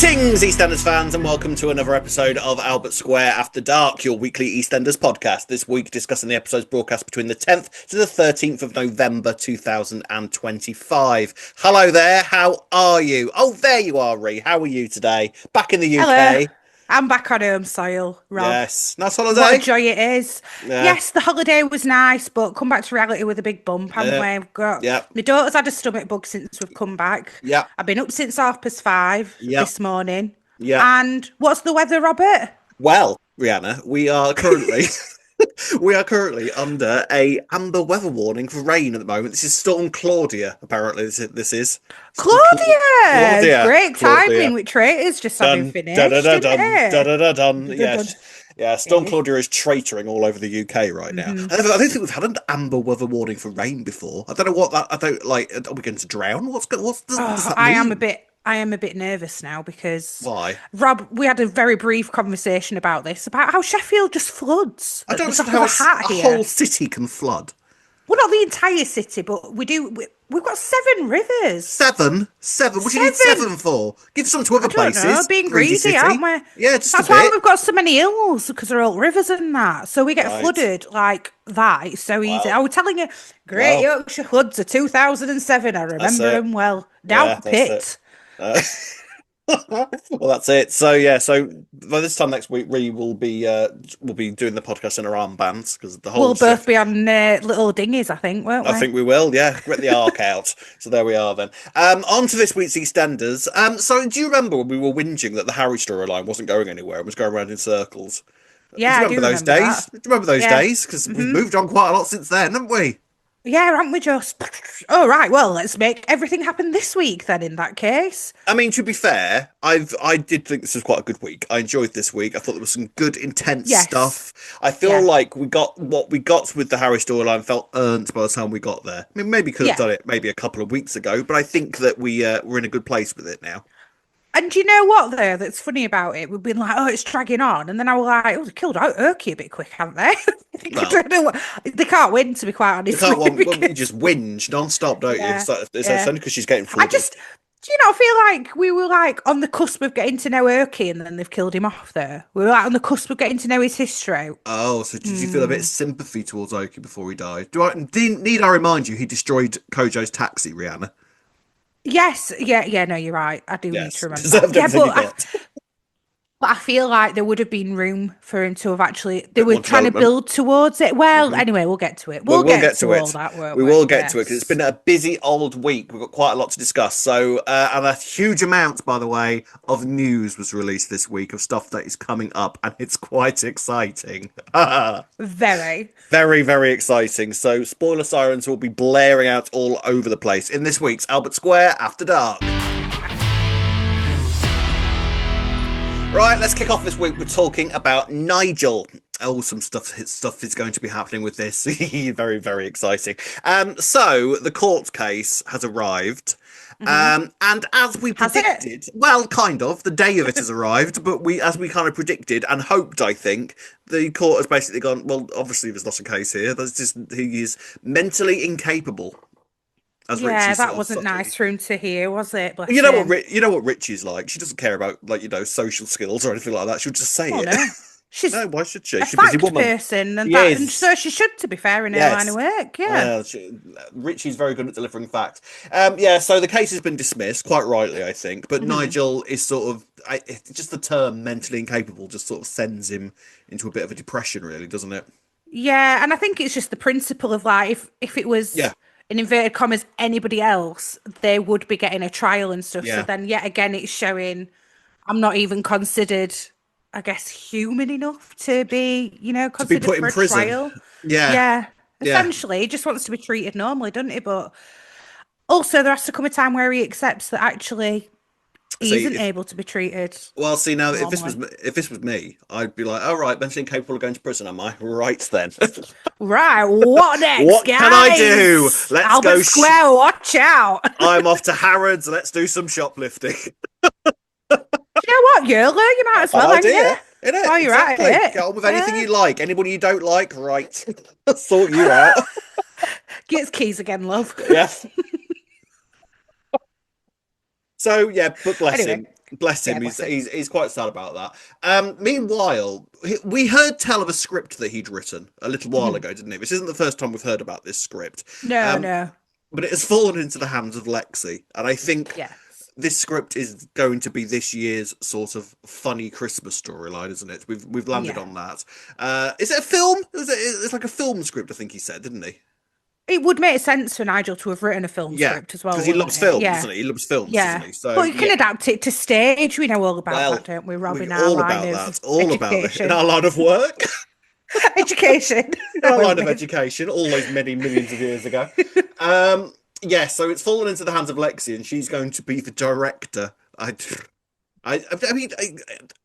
Greetings, EastEnders fans, and welcome to another episode of Albert Square After Dark, your weekly EastEnders podcast. This week discussing the episodes broadcast between the 10th to the 13th of November 2025. Hello there, how are you? Oh, there you are, Ree. How are you today? Back in the UK. Hello. I'm back on home soil, Rob. Yes. Nice holiday? What a joy it is. Yeah. Yes, the holiday was nice, but come back to reality with a big bump, haven't we? We've got my daughter's had a stomach bug since we've come back. Yeah. I've been up since 5:30 this morning. Yeah. And what's the weather, Robert? Well, Rihanna, we are currently under a amber weather warning for rain at the moment. This is Storm Claudia, apparently. This is Claudia! Great timing with traitors just having finished. Yes. Yeah, Storm Claudia is traitoring all over the UK right now. I don't think we've had an amber weather warning for rain before. I don't know what that. I don't like. Are we going to drown? What does that mean? I am a bit nervous now because why? Rob, we had a very brief conversation about this, about how Sheffield just floods. I don't understand how a whole city can flood. Well, not the entire city, but we do. We've got 7 rivers. Seven. What do you need 7 for? Give some to other places. Know, being greedy, aren't we? Yeah, just that's why we've got so many hills, because they're all rivers and that. So we get flooded like that. It's so easy. I was telling you, Great Yorkshire floods of 2007. I remember them well. Down pit. Well, that's it. So by this time next week, we will be doing the podcast in our armbands because the whole. We'll both be on little dinghies, I think, won't we? I think we will. Yeah, get the arc out. So there we are then. On to this week's EastEnders. So do you remember when we were whinging that the Harry storyline wasn't going anywhere and was going around in circles? Yeah, do you remember those days? Do you remember those days? Because we've moved on quite a lot since then, haven't we? Yeah, haven't we just? Oh, right. Well, let's make everything happen this week then, in that case. I mean, to be fair, I did think this was quite a good week. I enjoyed this week. I thought there was some good, intense stuff. I feel like we got what we got with the Harry storyline felt earned by the time we got there. I mean, maybe could have done it maybe a couple of weeks ago, but I think that we're in a good place with it now. And do you know what, though, that's funny about it? We've been like, oh, it's dragging on. And then I was like, oh, they killed out Okie a bit quick, haven't they? I don't know they can't win, to be quite honest. They can't win. You just whinge non-stop, don't you? It's only because she's getting flooded. Do you not feel like we were like on the cusp of getting to know Okie and then they've killed him off there? We were like on the cusp of getting to know his history. Oh, so did you feel a bit of sympathy towards Okie before he died? Need I remind you, he destroyed Kojo's taxi, Rihanna? Yes, yeah, no, you're right. I do need to remember that. But I feel like there would have been room for him to have actually. They were trying to build towards it. Well, anyway, we'll get to it. We'll get to all that, won't we? We will get to it because it's been a busy old week. We've got quite a lot to discuss. So, and a huge amount, by the way, of news was released this week of stuff that is coming up, and it's quite exciting. Very, very, very exciting. So, spoiler sirens will be blaring out all over the place in this week's Albert Square After Dark. Right, let's kick off this week with talking about Nigel. Oh, some stuff is going to be happening with this. Very, very exciting. So the court case has arrived. And as we predicted, well, kind of, the day of it has arrived, but as we kind of predicted and hoped, I think, the court has basically gone, well, obviously there's not a case here. He is mentally incapable. That wasn't nice for him to hear, was it? You know what Richie's like. She doesn't care about social skills or anything like that. She'll just say it. No. She's no, why should she? She's a busy woman. Person, and so she should, to be fair, in her line of work. Yeah. Richie's very good at delivering fact. So the case has been dismissed, quite rightly, I think. But Nigel is sort of just the term mentally incapable just sort of sends him into a bit of a depression, really, doesn't it? Yeah, and I think it's just the principle of like if it was in inverted commas anybody else, they would be getting a trial and stuff. So then yet again it's showing I'm not even considered, I guess, human enough to be, considered to be put in prison. Trial. Yeah. Essentially, he just wants to be treated normally, doesn't he? But also there has to come a time where he accepts that actually he isn't able to be treated. Well, see, now if this was me, I'd be like, all right, mentally incapable of going to prison, am I? Right then. Right, what next, what guys? can I do? Let's Albert go. Square, watch out. I'm off to Harrods. Let's do some shoplifting. You know what, YOLO, you might as well, idea. Oh, you're right. Get on with anything you like. Anybody you don't like, right? Sort you out. Get keys again, love. Yes. So, yeah, but bless him. Bless him. He's quite sad about that. Meanwhile, we heard tell of a script that he'd written a little while ago, didn't it? This isn't the first time we've heard about this script. No, no. But it has fallen into the hands of Lexi, and I think Yes. this script is going to be this year's sort of funny Christmas storyline, isn't it? We've landed on that. Is it a film? It's like a film script, I think he said, didn't he? It would make sense for Nigel to have written a film script as well. Because he loves films, doesn't he? He loves films, doesn't he? So, but you can adapt it to stage. We know all about that, don't we, Robin? All about that. All about it. In our line of work. Education. In our line of education, all those many millions of years ago. So it's fallen into the hands of Lexi, and she's going to be the director. I mean,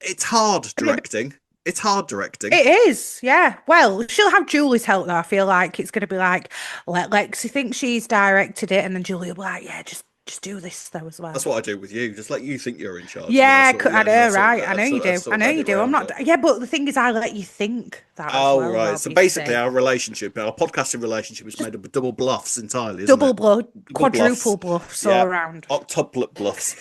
it's hard directing. It's hard directing. It is, yeah. Well, she'll have Julie's help though. I feel like it's going to be like, let Lexi think she's directed it, and then Julie will be like, yeah, just do this though as well. That's what I do with you. Just let you think you're in charge. Yeah, I know, right? I know you do. I know you do. I'm not. Yeah, but the thing is, I let you think that. Oh, as well, right. So basically, our podcasting relationship is made up of double bluffs entirely. Double bluff, quadruple bluffs all around. Octuplet bluffs.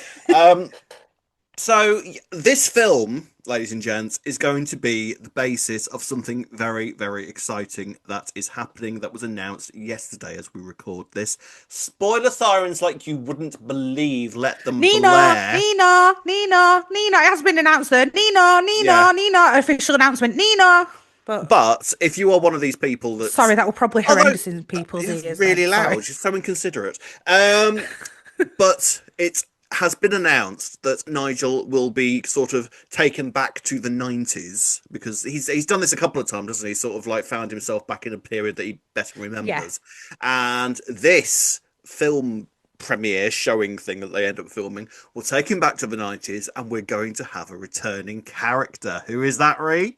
So this film, ladies and gents, is going to be the basis of something very, very exciting that is happening, that was announced yesterday as we record this. Spoiler sirens like you wouldn't believe. Let them blare. Nina. It has been announced there. Nina. Official announcement. Nina. But if you are one of these people that... Sorry, that will probably horrendous in people's ears. It's really loud. It's so inconsiderate. But it's has been announced that Nigel will be sort of taken back to the 90s, because he's done this a couple of times, doesn't he? Sort of like found himself back in a period that he better remembers. Yeah. And this film premiere showing thing that they end up filming will take him back to the 90s, and we're going to have a returning character. Who is that, Ree?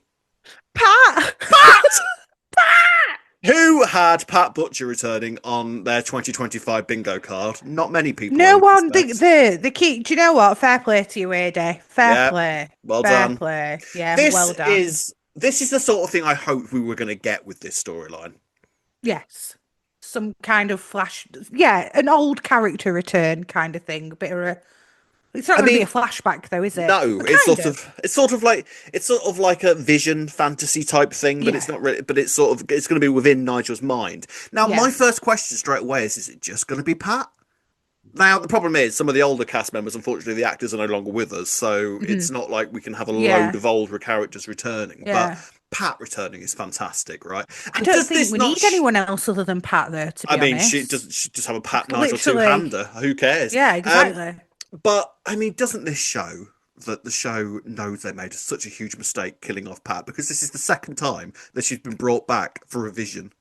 Pat! Who had Pat Butcher returning on their 2025 bingo card? Not many people. No one. The key. Do you know what? Fair play to you, AD. Fair play. Well done. Fair play. Yeah, well done. This is the sort of thing I hoped we were going to get with this storyline. Yes. Some kind of flash. Yeah, an old character return kind of thing. A bit of a... It's not going to be a flashback, though, is it? No, it's sort of like a vision fantasy type thing, but it's not really. But it's going to be within Nigel's mind. Now, my first question straight away is it just going to be Pat? Now, the problem is some of the older cast members, unfortunately, the actors are no longer with us, so it's not like we can have a load of older characters returning. But Pat returning is fantastic, right? And I don't think we need anyone else other than Pat, though. To be honest, she just have a Pat Nigel two-hander. Who cares? Yeah, exactly. But, I mean, doesn't this show that the show knows they made such a huge mistake killing off Pat? Because this is the second time that she's been brought back for revision.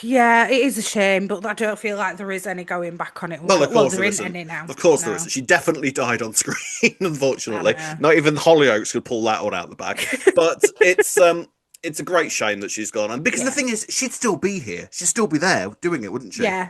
Yeah, it is a shame, but I don't feel like there is any going back on it. Well, of course there isn't any now. Of course there isn't. She definitely died on screen, unfortunately. Not even Hollyoaks could pull that one out of the bag. But it's a great shame that she's gone. And because the thing is, she'd still be here. She'd still be there doing it, wouldn't she? Yeah.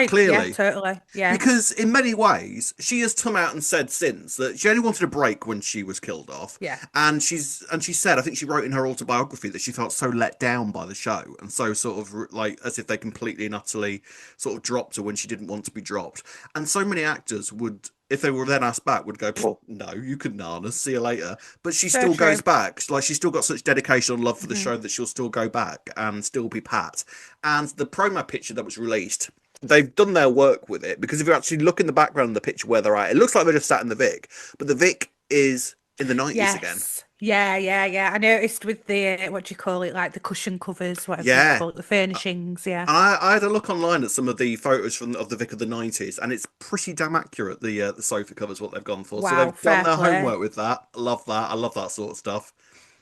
Clearly. Yeah, totally. Yeah. Because in many ways, she has come out and said since that she only wanted a break when she was killed off. Yeah. And she said, I think she wrote in her autobiography that she felt so let down by the show, and so sort of like as if they completely and utterly sort of dropped her when she didn't want to be dropped. And so many actors would, if they were then asked back, would go, no, you can nana, see you later. But she still goes back. Like, she's still got such dedication and love for the show that she'll still go back and still be Pat. And the promo picture that was released, they've done their work with it, because if you actually look in the background of the picture where they're at, it looks like they're just sat in the Vic, but the Vic is in the 90s again. Yeah. I noticed with the, what do you call it, like the cushion covers, whatever you call it, the furnishings, And I had a look online at some of the photos of the Vic of the 90s, and it's pretty damn accurate, the sofa covers, what they've gone for. Wow, so they've done their homework with that. I love that. I love that sort of stuff.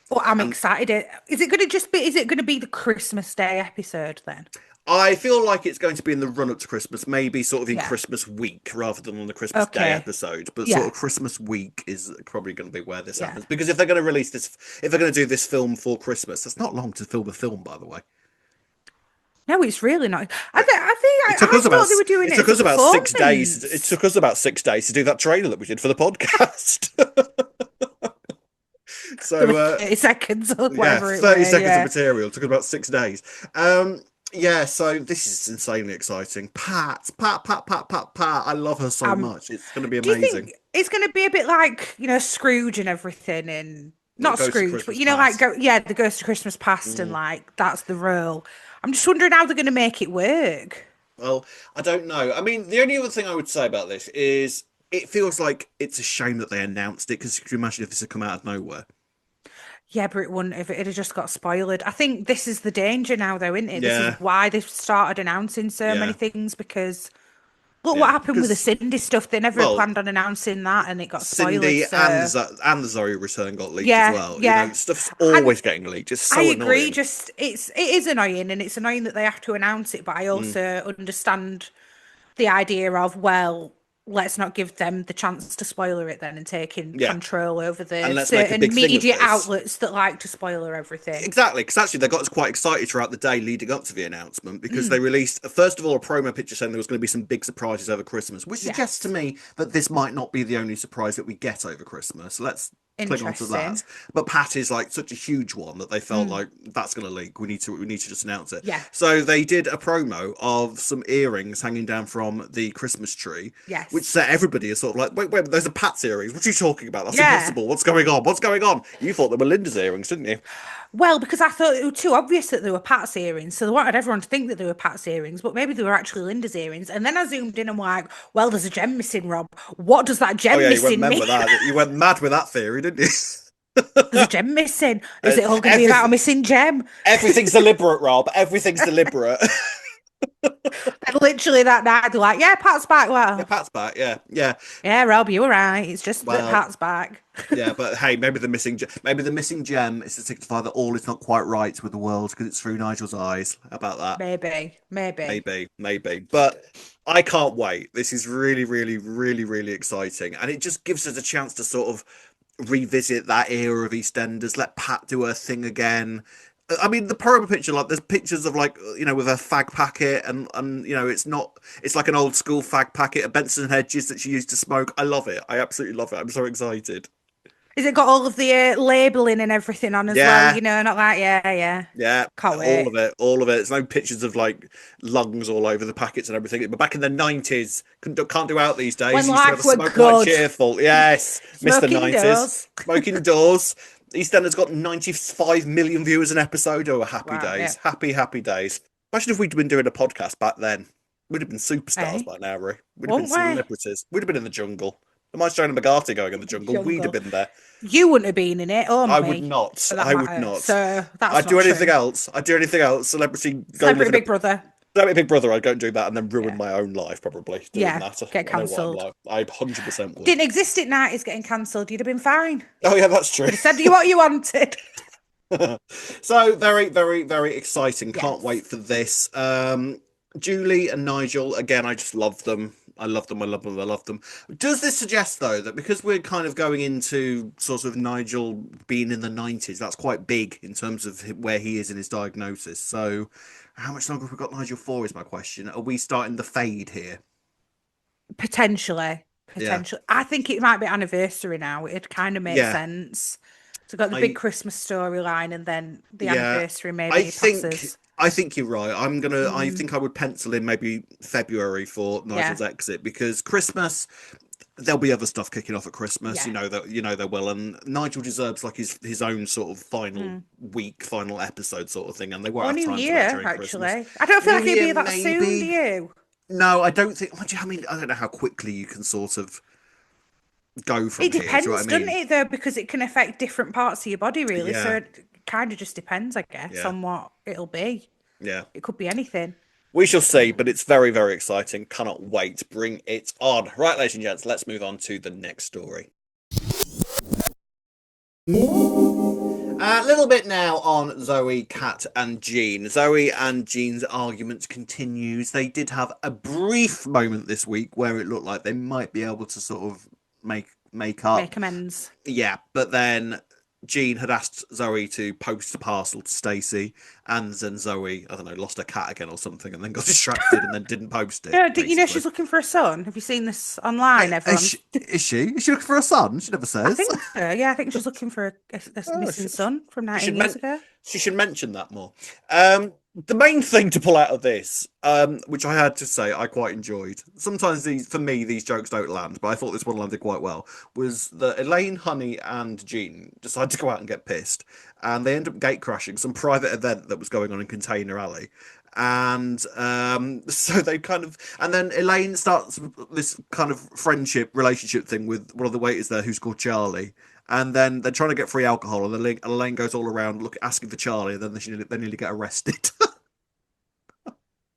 Well, I'm excited. Is it going to be the Christmas Day episode then? I feel like it's going to be in the run-up to Christmas, maybe sort of in Christmas week rather than on the Christmas Day episode. But sort of Christmas week is probably going to be where this happens. Because if they're going to release this, if they're going to do this film for Christmas, that's not long to film a film, by the way. No, it's really not. I thought they were doing it. It took us about 6 days. It took us about 6 days to do that trailer that we did for the podcast. So 30 seconds or whatever. 30 seconds of material. It took about 6 days. So this is insanely exciting. Pat. I love her so much. It's going to be amazing. It's going to be a bit like, Scrooge and everything, and not Scrooge, but the Ghost of Christmas Past, and like that's the role. I'm just wondering how they're going to make it work. Well, I don't know. I mean, the only other thing I would say about this is it feels like it's a shame that they announced it, because could you imagine if this had come out of nowhere? Yeah, but it wouldn't if it had just got spoiled. I think this is the danger now, though, isn't it? This is Yeah, why they've started announcing so many yeah, things, because look what yeah. happened with the Because, Cindy stuff. They never well, planned on announcing that, and it got spoiled. Cindy and So the Zoe return got leaked as yeah, well. yeah. Stuff's And always getting leaked. It's I so agree. annoying. Just it is annoying, and it's annoying that they have to announce it. But I Mm, also understand the idea of, well, let's not give them the chance to spoiler it then, and taking yeah, control over and the let's make a certain big thing of media this. outlets that like to spoiler everything. Exactly, because actually they got us quite excited throughout the day leading up to the announcement, because they Mm, released, first of all, a promo picture saying there was going to be some big surprises over Christmas, which suggests to yes. me that this might not be the only surprise that we get over Christmas. Let's cling on to that. Interesting. But Pat is like such a huge one that they felt Mm, like that's going to leak. We need to just announce it. yeah. So they did a promo of some earrings hanging down from the Christmas tree, which Yes. set everybody is sort of like, wait, those are Pat's earrings. What are you talking about? That's Yeah. impossible. What's going on? What's going on? You thought they were Linda's earrings, didn't you? Well, because I thought it was too obvious that they were Pat's earrings, so they wanted everyone to think that they were Pat's earrings, but maybe they were actually Linda's earrings. And then I zoomed in and like, well, there's a gem missing, Rob. What does that Oh gem yeah, you went missing mad mean? with that. You went mad with that theory, didn't you? There's a gem missing. Is Uh, it all going to be about a everything, missing gem? everything's deliberate, Rob. Everything's deliberate. And literally that night, they're like, yeah, Pat's back. Yeah, Well, Pat's back. Yeah, yeah. yeah, Rob, you were right. It's just that Well, Pat's back. yeah, but hey, maybe the missing gem is to signify that all is not quite right with the world because it's through Nigel's eyes. How about that? Maybe, maybe. Maybe. But I can't wait. This is really, really, really, really exciting, and it just gives us a chance to sort of revisit that era of EastEnders. Let Pat do her thing again. I mean, the promo picture, like, there's pictures of, like, with a fag packet, and it's like an old school fag packet of Benson and Hedges that she used to smoke. I love it. I absolutely love it. I'm so excited. Is it got all of the labeling and everything on as well? Yeah, Not like, yeah, yeah. yeah, Can't all wait. of it, all of it. There's no pictures of like lungs all over the packets and everything. But back in the 90s, can't do out these days. When You used to have a life were smoke like good. cheerful. Yes, Mr. Smoking 90s. doors. Smoking doors. EastEnders got 95 million viewers an episode. Oh, happy Wow, yeah. days. Happy, happy days. Imagine if we'd been doing a podcast back then. We'd have been superstars Hey, by now, Rory. We'd have been won't we? celebrities. We'd have been in the jungle. Am I showing McGarty going in the jungle? We'd have Jungle. been there. You wouldn't have been in it, or I would me, not. for that I would matter. not. So that's I'd do not anything true. else. I'd do anything else. Celebrity, go and live Celebrity in a Big Brother. Celebrity Big Brother. I'd go and do that and then ruin Yeah. my own life, probably doing Yeah. that. Get I know what I'm cancelled. like. I 100% would. Didn't exist at night is getting cancelled. You'd have been fine. Oh yeah, that's true. Could have said you what you wanted. So very, very, very exciting. Can't Yes. wait for this. Julie and Nigel, again, I just love them. I love them. I love them. I love them. Does this suggest, though, that because we're kind of going into sort of Nigel being in the 90s, that's quite big in terms of where he is in his diagnosis. So, how much longer have we got Nigel for, is my question. Are we starting the fade here? Potentially. Yeah. Potentially. I think it might be anniversary now. It'd kind of make Yeah. sense. So got the big I, Christmas storyline, and then the yeah. anniversary maybe I he think. passes. I think you're right. I Mm, think I would pencil in maybe February for yeah. Nigel's exit, because Christmas, there'll be other stuff kicking off at Christmas. Yeah. There will, and Nigel deserves like his own sort of final Mm. week, final episode sort of thing, and they won't Or have New time for that Year, during Christmas. actually. I don't feel New like it'd Year, be that soon, do maybe. you? No, I don't think. I mean, I don't know how quickly you can sort of go from It here. Do you know what depends, I doesn't mean? it, though? Because it can affect different parts of your body, really. So Yeah, it kind of just depends, I guess, yeah, on what it'll be. yeah. It could be anything. We shall see, but it's very, very exciting. Cannot wait. Bring it on. Right, ladies and gents, let's move on to the next story. A little bit now on Zoe, Kat, and Jean. Zoe and Jean's argument continues. They did have a brief moment this week where it looked like they might be able to sort of make up. Make amends. Yeah, but then Jean had asked Zoe to post a parcel to Stacey, and then Zoe, I don't know, lost her cat again or something, and then got distracted and then didn't post it. Yeah, you know basically. she's looking for a son? Have you seen this online, everyone? Is she? Is she looking for a son? She never I says. think so. Yeah, I think she's looking for a Oh, missing son from she 19 years ago. she should mention that more. The main thing to pull out of this, which I had to say I quite enjoyed. Sometimes for me, these jokes don't land, but I thought this one landed quite well. Was that Elaine, Honey, and Jean decided to go out and get pissed, and they end up gate crashing some private event that was going on in Container Alley. And so they kind of, and then Elaine starts this kind of friendship relationship thing with one of the waiters there who's called Charlie. And then they're trying to get free alcohol, and Elaine goes all around asking for Charlie, and then they nearly get arrested.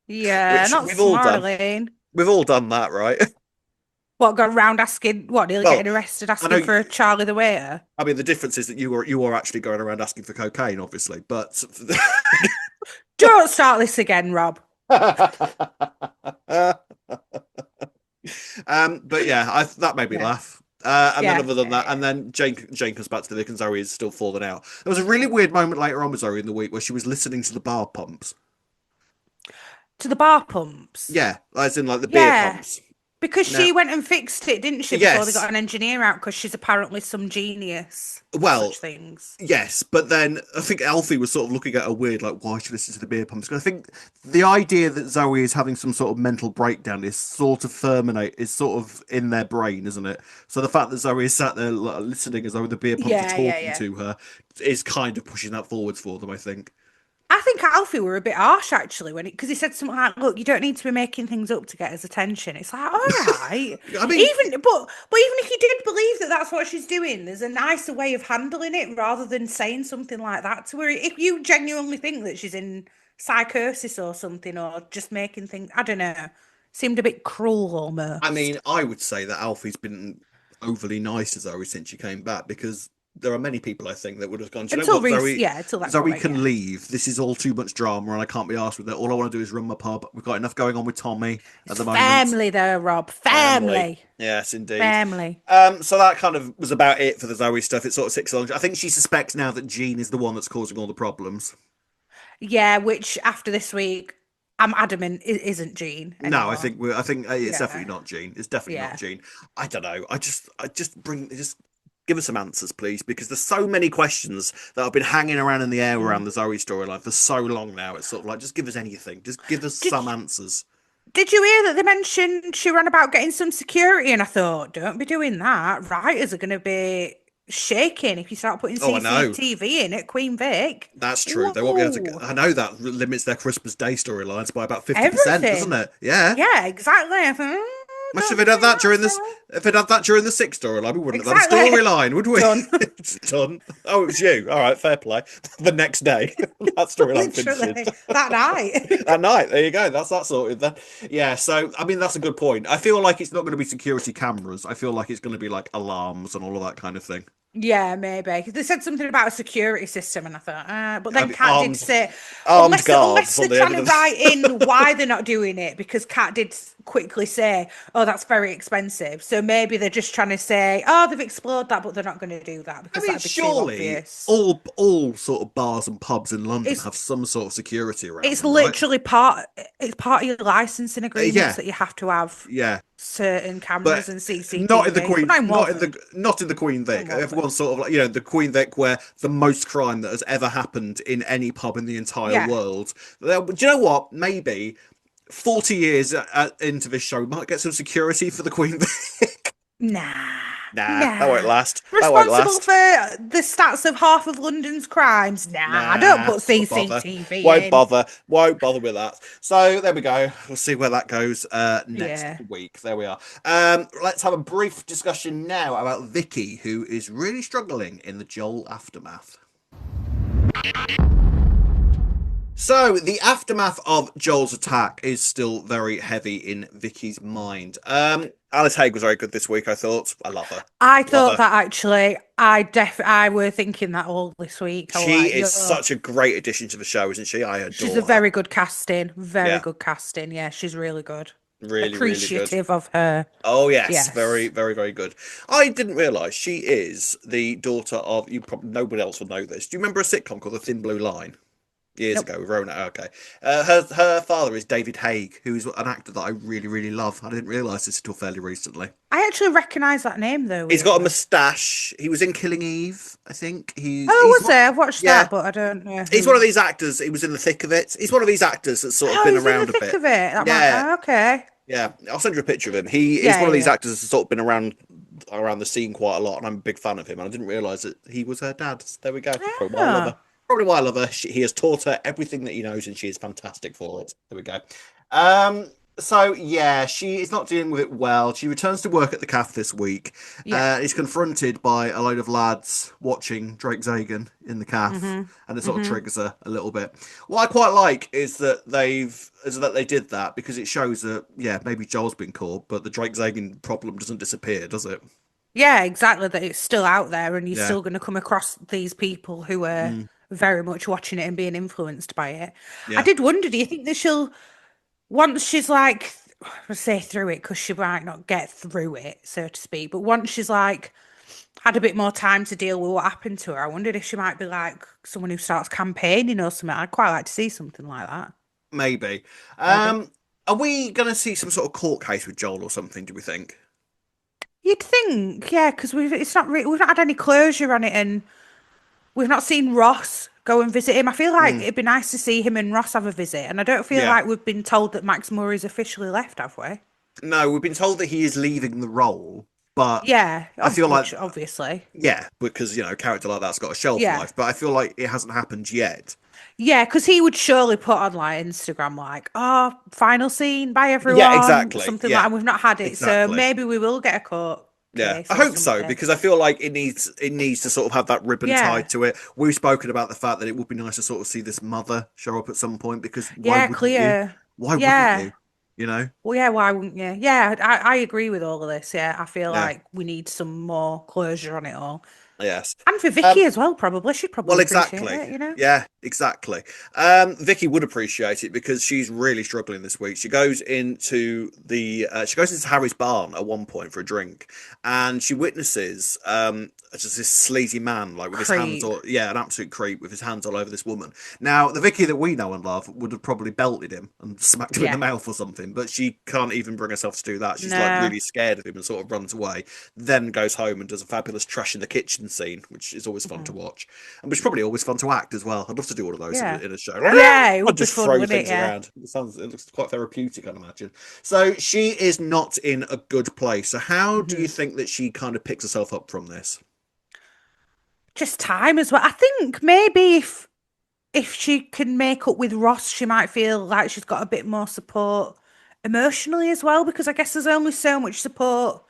Yeah, Which not we've all smart, done. Elaine. We've all done that, right? What, gone around asking, what, nearly Well, getting arrested I know. asking for Charlie the waiter? I mean, the difference is that you are actually going around asking for cocaine, obviously. But Don't start this again, Rob. but yeah, that made me Yeah. laugh. And then other than that, and then Jane comes back to the Vic and Zoe is still falling out. There was a really weird moment later on with Zoe in the week where she was listening to the bar pumps. To the bar pumps? Yeah, as in like the beer Yeah. pumps. Because she went and fixed it, didn't she, before they Yes. got an engineer out? Because she's apparently some genius. Well, Such things. yes, but then I think Alfie was sort of looking at her weird, like, why should you listen to the beer pumps? Because I think the idea that Zoe is having some sort of mental breakdown is sort of in their brain, isn't it? So the fact that Zoe is sat there listening as though the beer pumps are talking to her is kind of pushing that forwards for them, I think. I think Alfie were a bit harsh actually because he said something like, "Look, you don't need to be making things up to get his attention." It's like, all right, I mean, even even if you did believe that that's what she's doing, there's a nicer way of handling it rather than saying something like that to her. If you genuinely think that she's in psychosis or something, or just making things, I don't know, seemed a bit cruel almost. I mean, I would say that Alfie's been overly nice to Zoe since she came back because there are many people I think that would have gone, do you know what, Zoe? Until that Zoe point, can leave. This is all too much drama, and I can't be asked with it. All I want to do is run my pub. We've got enough going on with Tommy at the moment. Family, there, Rob. Family. Yes, indeed. Family. So that kind of was about it for the Zoe stuff. It sort of six along. I think she suspects now that Jean is the one that's causing all the problems. Yeah, which after this week, I'm adamant it isn't Jean anymore. No, I think it's definitely not Jean. It's definitely not Jean. I don't know. Just give us some answers, please, because there's so many questions that have been hanging around in the air around the Zoe storyline for so long now. It's sort of like, just give us anything. Just give us some answers. Did you hear that they mentioned she ran about getting some security? And I thought, don't be doing that. Writers are going to be shaking if you start putting CCTV in at Queen Vic. That's true. They won't be able to. I know that limits their Christmas Day storylines by about 50%, doesn't it? Yeah. Yeah, exactly. I thought, Imagine if it had that during this. If it had that during the sixth storyline, we wouldn't have had a storyline, would we? Done. It's done. Oh, it was you. All right, fair play. The next day, that storyline finishes. That night. That night. There you go. That's that sorted then. Yeah. So I mean, that's a good point. I feel like it's not going to be security cameras. I feel like it's going to be like alarms and all of that kind of thing. Yeah, maybe. They said something about a security system, and I thought, but then Kat did say, unless they're trying to write in why they're not doing it, because Kat did quickly say, oh, that's very expensive. So maybe they're just trying to say, oh, they've explored that, but they're not going to do that because that'd be surely too obvious. all sort of bars and pubs in London have some sort of security around. It's literally part of your licensing agreements that you have to have. Yeah. Certain cameras and CCTV. Not in the Queen. Not in the Queen Vic. Everyone's sort of like, the Queen Vic, where the most crime that has ever happened in any pub in the entire world. Do you know what? Maybe 40 years into this show, we might get some security for the Queen Vic. Nah, that won't last. Responsible for the stats of half of London's crimes. Nah, don't put CCTV Won't bother with that. So there we go. We'll see where that goes next week. There we are. Let's have a brief discussion now about Vicki, who is really struggling in the Joel aftermath. So, the aftermath of Joel's attack is still very heavy in Vicky's mind. Alice Haig was very good this week, I thought. I love her. I thought that actually. I were thinking that all this week. She is such a great addition to the show, isn't she? I adore her. She's a very good casting. Very good casting. Yeah, she's really good. Really, appreciative really good. Of her. Oh yes, very, very, very good. I didn't realise she is the daughter of. Nobody else will know this. Do you remember a sitcom called The Thin Blue Line? Years Nope. ago with Rona. Okay. Her father is David Haig, who's an actor that I really, really love. I didn't realise this until fairly recently. I actually recognise that name though, He's got a weirdly. moustache. He was in Killing Eve, I think. Oh, He's was there? I've watched yeah. that, but I don't know He's one of who. these actors. He was in the thick of it. He's one of these actors that's sort of Oh, been he's in the around a thick bit. of it. That might. Yeah, Oh, okay. yeah. I'll send you a picture of him. He's Yeah, one of yeah, these yeah. actors that's sort of been around the scene quite a lot, and I'm a big fan of him. And I didn't realise that he was her dad. There we go. Probably why I love her. Oh, Probably why I love her. He has taught her everything that he knows, and she is fantastic for it. There we go. Um, so yeah, she is not dealing with it well. She returns to work at the cafe this week. yeah. Is confronted by a load of lads watching Drake Zagan in the cafe, Mhm. and it sort of Mhm. triggers her a little bit. What I quite like is that they did that because it shows that yeah, maybe Joel's been caught, but the Drake Zagan problem doesn't disappear, does it? Yeah, exactly. That it's still out there, and you're Yeah. still going to come across these people who are Mm, very much watching it and being influenced by it. I yeah. did wonder, do you think that she'll, once she's like, I say through it because she might not get through it, so to speak, but once she's like had a bit more time to deal with what happened to her, I wondered if she might be like someone who starts campaigning or something. I'd quite like to see something like that. Maybe. Maybe. Are we gonna see some sort of court case with Joel or something, do we think? You'd think, yeah, because we've not had any closure on it, and we've not seen Ross go and visit him. I feel like Mm, it'd be nice to see him and Ross have a visit, and I don't feel yeah. like we've been told that Max Murray's officially left, have we? No, we've been told that he is leaving the role, but Yeah, I feel like which obviously, yeah, because a character like that's got a shelf yeah, life, but I feel like it hasn't happened yet. yeah, because he would surely put on like Instagram, like, "Oh, final scene, bye Yeah, everyone," exactly. something like. Yeah, And we've not had it, so exactly. maybe we will get a court Yeah, case I or hope so something. because I feel like it needs to sort of have that ribbon Yeah, tied to it. We've spoken about the fact that it would be nice to sort of see this mother show up at some point because why yeah, wouldn't you? clear. Why wouldn't Yeah. you? You know? Well, yeah, why wouldn't you? Yeah, I agree with all of this. Yeah, I feel Yeah. like we need some more closure on it all. Yes. And for Vicky Um, as well, probably. She'd probably Well, appreciate exactly. it, you know? Yeah, exactly. Vicky would appreciate it because she's really struggling this week. She goes into Harry's barn at one point for a drink, and she witnesses just this sleazy man like with his hands Creep. all an absolute creep with his hands all over this woman. Now, the Vicky that we know and love would have probably belted him and smacked him in the Yeah. mouth or something, but she can't even bring herself to do that. She's like No. really scared of him and sort of runs away. Then goes home and does a fabulous trash in the kitchen scene, which is always fun to Mhm. watch and which is probably always fun to act as well. I'd love to do all of those Yeah. in a show. Yeah, it I'd would be just fun, throw wouldn't it? things Yeah. around. It looks quite therapeutic, I'd imagine. So she is not in a good place. So how do you Hmm. think that she kind of picks herself up from this? Just time as well. I think maybe if she can make up with Ross, she might feel like she's got a bit more support emotionally as well, because I guess there's only so much support.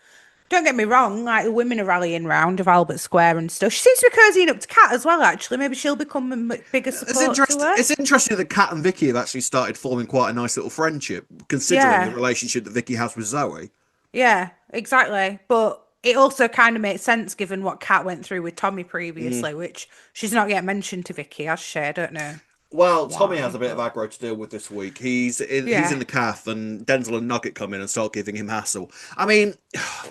Don't get me wrong, like the women are rallying round of Albert Square and stuff. She seems to be cozying up to Kat as well, actually. Maybe she'll become a bigger It's support to interesting. her. It's interesting that Kat and Vicky have actually started forming quite a nice little friendship, considering the Yeah, relationship that Vicky has with Zoe. yeah, exactly. But it also kind of makes sense given what Kat went through with Tommy Mm. previously, which she's not yet mentioned to Vicky, has she? I don't know Well, Tommy has why, a bit of but aggro to deal with this week. He's in yeah, the calf, and Denzel and Nugget come in and start giving him hassle. I mean,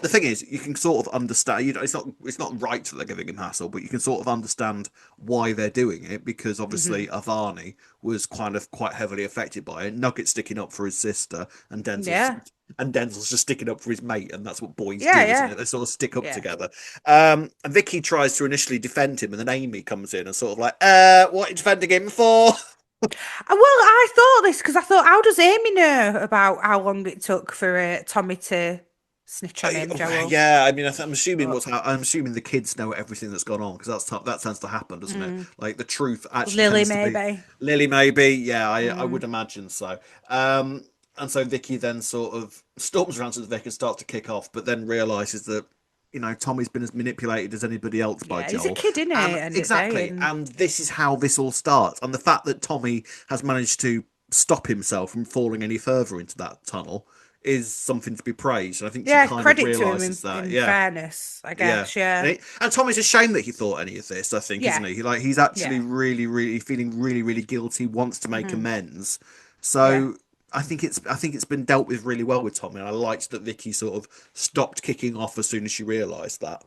the thing is, you can sort of understand. It's not right that they're giving him hassle, but you can sort of understand why they're doing it because hmm obviously Avani was kind of quite heavily affected by it. Nugget sticking up for his sister, yeah, and Denzel's just sticking up for his mate, and that's what boys yeah, do, isn't yeah, it? They sort of stick up yeah. together. And Vicky tries to initially defend him, and then Amy comes in and sort of like, what are you defending him for? Well, I thought this because I thought, how does Amy know about how long it took for Tommy to snitch on him, Joel? Yeah, I mean, I'm assuming But I'm assuming the kids know everything that's gone on because that tends to happen, doesn't it? mm, Like the truth actually Lily, tends to be maybe. Lily, maybe. Yeah, I Mm, would imagine so. Um, and so Vicky then sort of storms around to the Vic and starts to kick off, but then realizes that Tommy's been as manipulated as anybody else by yeah, he's a Joel, kid, isn't he? and End of the day, exactly, and and this is how this all starts, and the fact that Tommy has managed to stop himself from falling any further into that tunnel is something to be praised. And I think she yeah, kind of credit to him realizes that. in Yeah, fairness, I yeah. guess. Yeah, And Tommy's ashamed that he thought any of this, I think, isn't yeah, he? He's actually yeah, really, really feeling really, really guilty, wants to make hmm amends. yeah. So I think it's been dealt with really well with Tommy. And I liked that Vicky sort of stopped kicking off as soon as she realised that.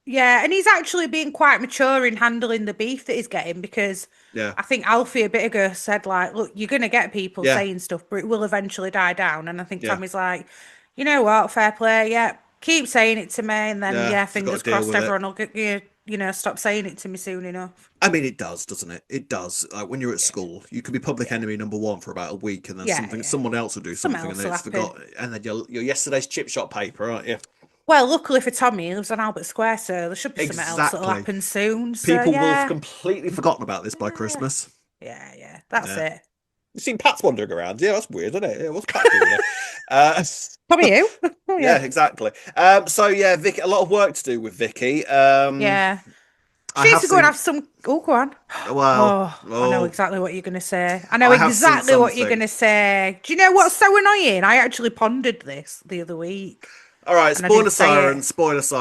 Yeah, and he's actually being quite mature in handling the beef that he's getting because Yeah, I think Alfie a bit ago said like, look, you're gonna get people yeah, saying stuff, but it will eventually die down. And I think yeah, Tommy's like, you know what, fair play, yeah, keep saying it to me, and then yeah. yeah, Just got to fingers deal crossed, with it. everyone will get you know stop saying it to me soon enough. I mean, it does, doesn't it? It does. Like when you're at Yeah, school, you could be public yeah, enemy number one for about a week, and then yeah, something, yeah. someone else will do Something something, and else then will it's happen. forgotten, and then you're yesterday's chip shop paper, aren't you? Well, luckily for Tommy, he lives on Albert Square, so there should be something else that'll Exactly. happen soon. So People will have yeah, completely forgotten about this by yeah, Christmas. yeah, that's Yeah. it. You've seen Pat's wandering around. Yeah, that's weird, isn't it? Yeah, what's Pat doing there? Uh, Tommy, you? Oh yeah, yeah, exactly. So yeah, Vicky, a lot of work to do with Vicky. yeah. I She needs have to go and seen. have some. Oh, go on. Well, Oh, I know oh, exactly what you're going to say. I know I have seen exactly what you're something. going to say. Do you know what's so annoying? I actually pondered this the other week All right, and I didn't say spoiler it.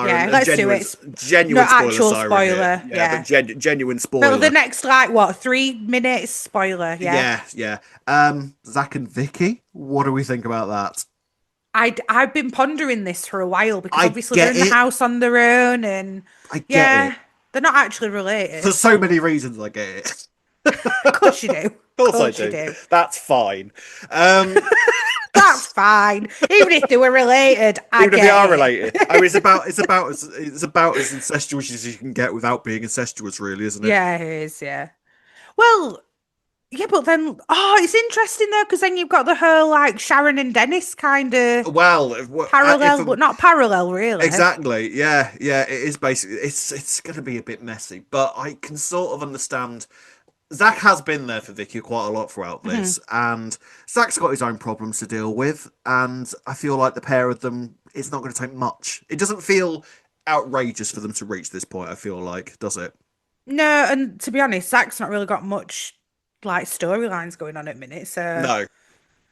Yeah, siren, a let's do genuine, it. No genuine spoiler actual siren here. spoiler. Yeah, but Yeah. genuine For the spoiler. next, like, what, 3 minutes? Spoiler. Yeah. Yeah, yeah. Zach and Vicky, what do we think about that? I've been pondering this for a while because I obviously they're get in the it. house on their own and I get it. yeah, they're not actually For related. so many reasons, I get it. Of course you do. Of Of course I course you do. do. That's fine. Um, That's fine. Even if they were related, I Even if they get are it. related, I mean, it's about as incestuous as you can get without being incestuous, really, isn't it? Yeah, it is. Yeah. Well, yeah, but then, oh, it's interesting though, because then you've got the whole like Sharon and Dennis kind of Well, if parallel, but not parallel, really. exactly, yeah, yeah, it is basically it's going to be a bit messy, but I can sort of understand. Zach has been there for Vicky quite a lot throughout Mhm. this, and Zach's got his own problems to deal with, and I feel like the pair of them, it's not going to take much. It doesn't feel outrageous for them to reach this point. I feel like, does it? No, and to be honest, Zach's not really got much like storylines going on at the minute, so No,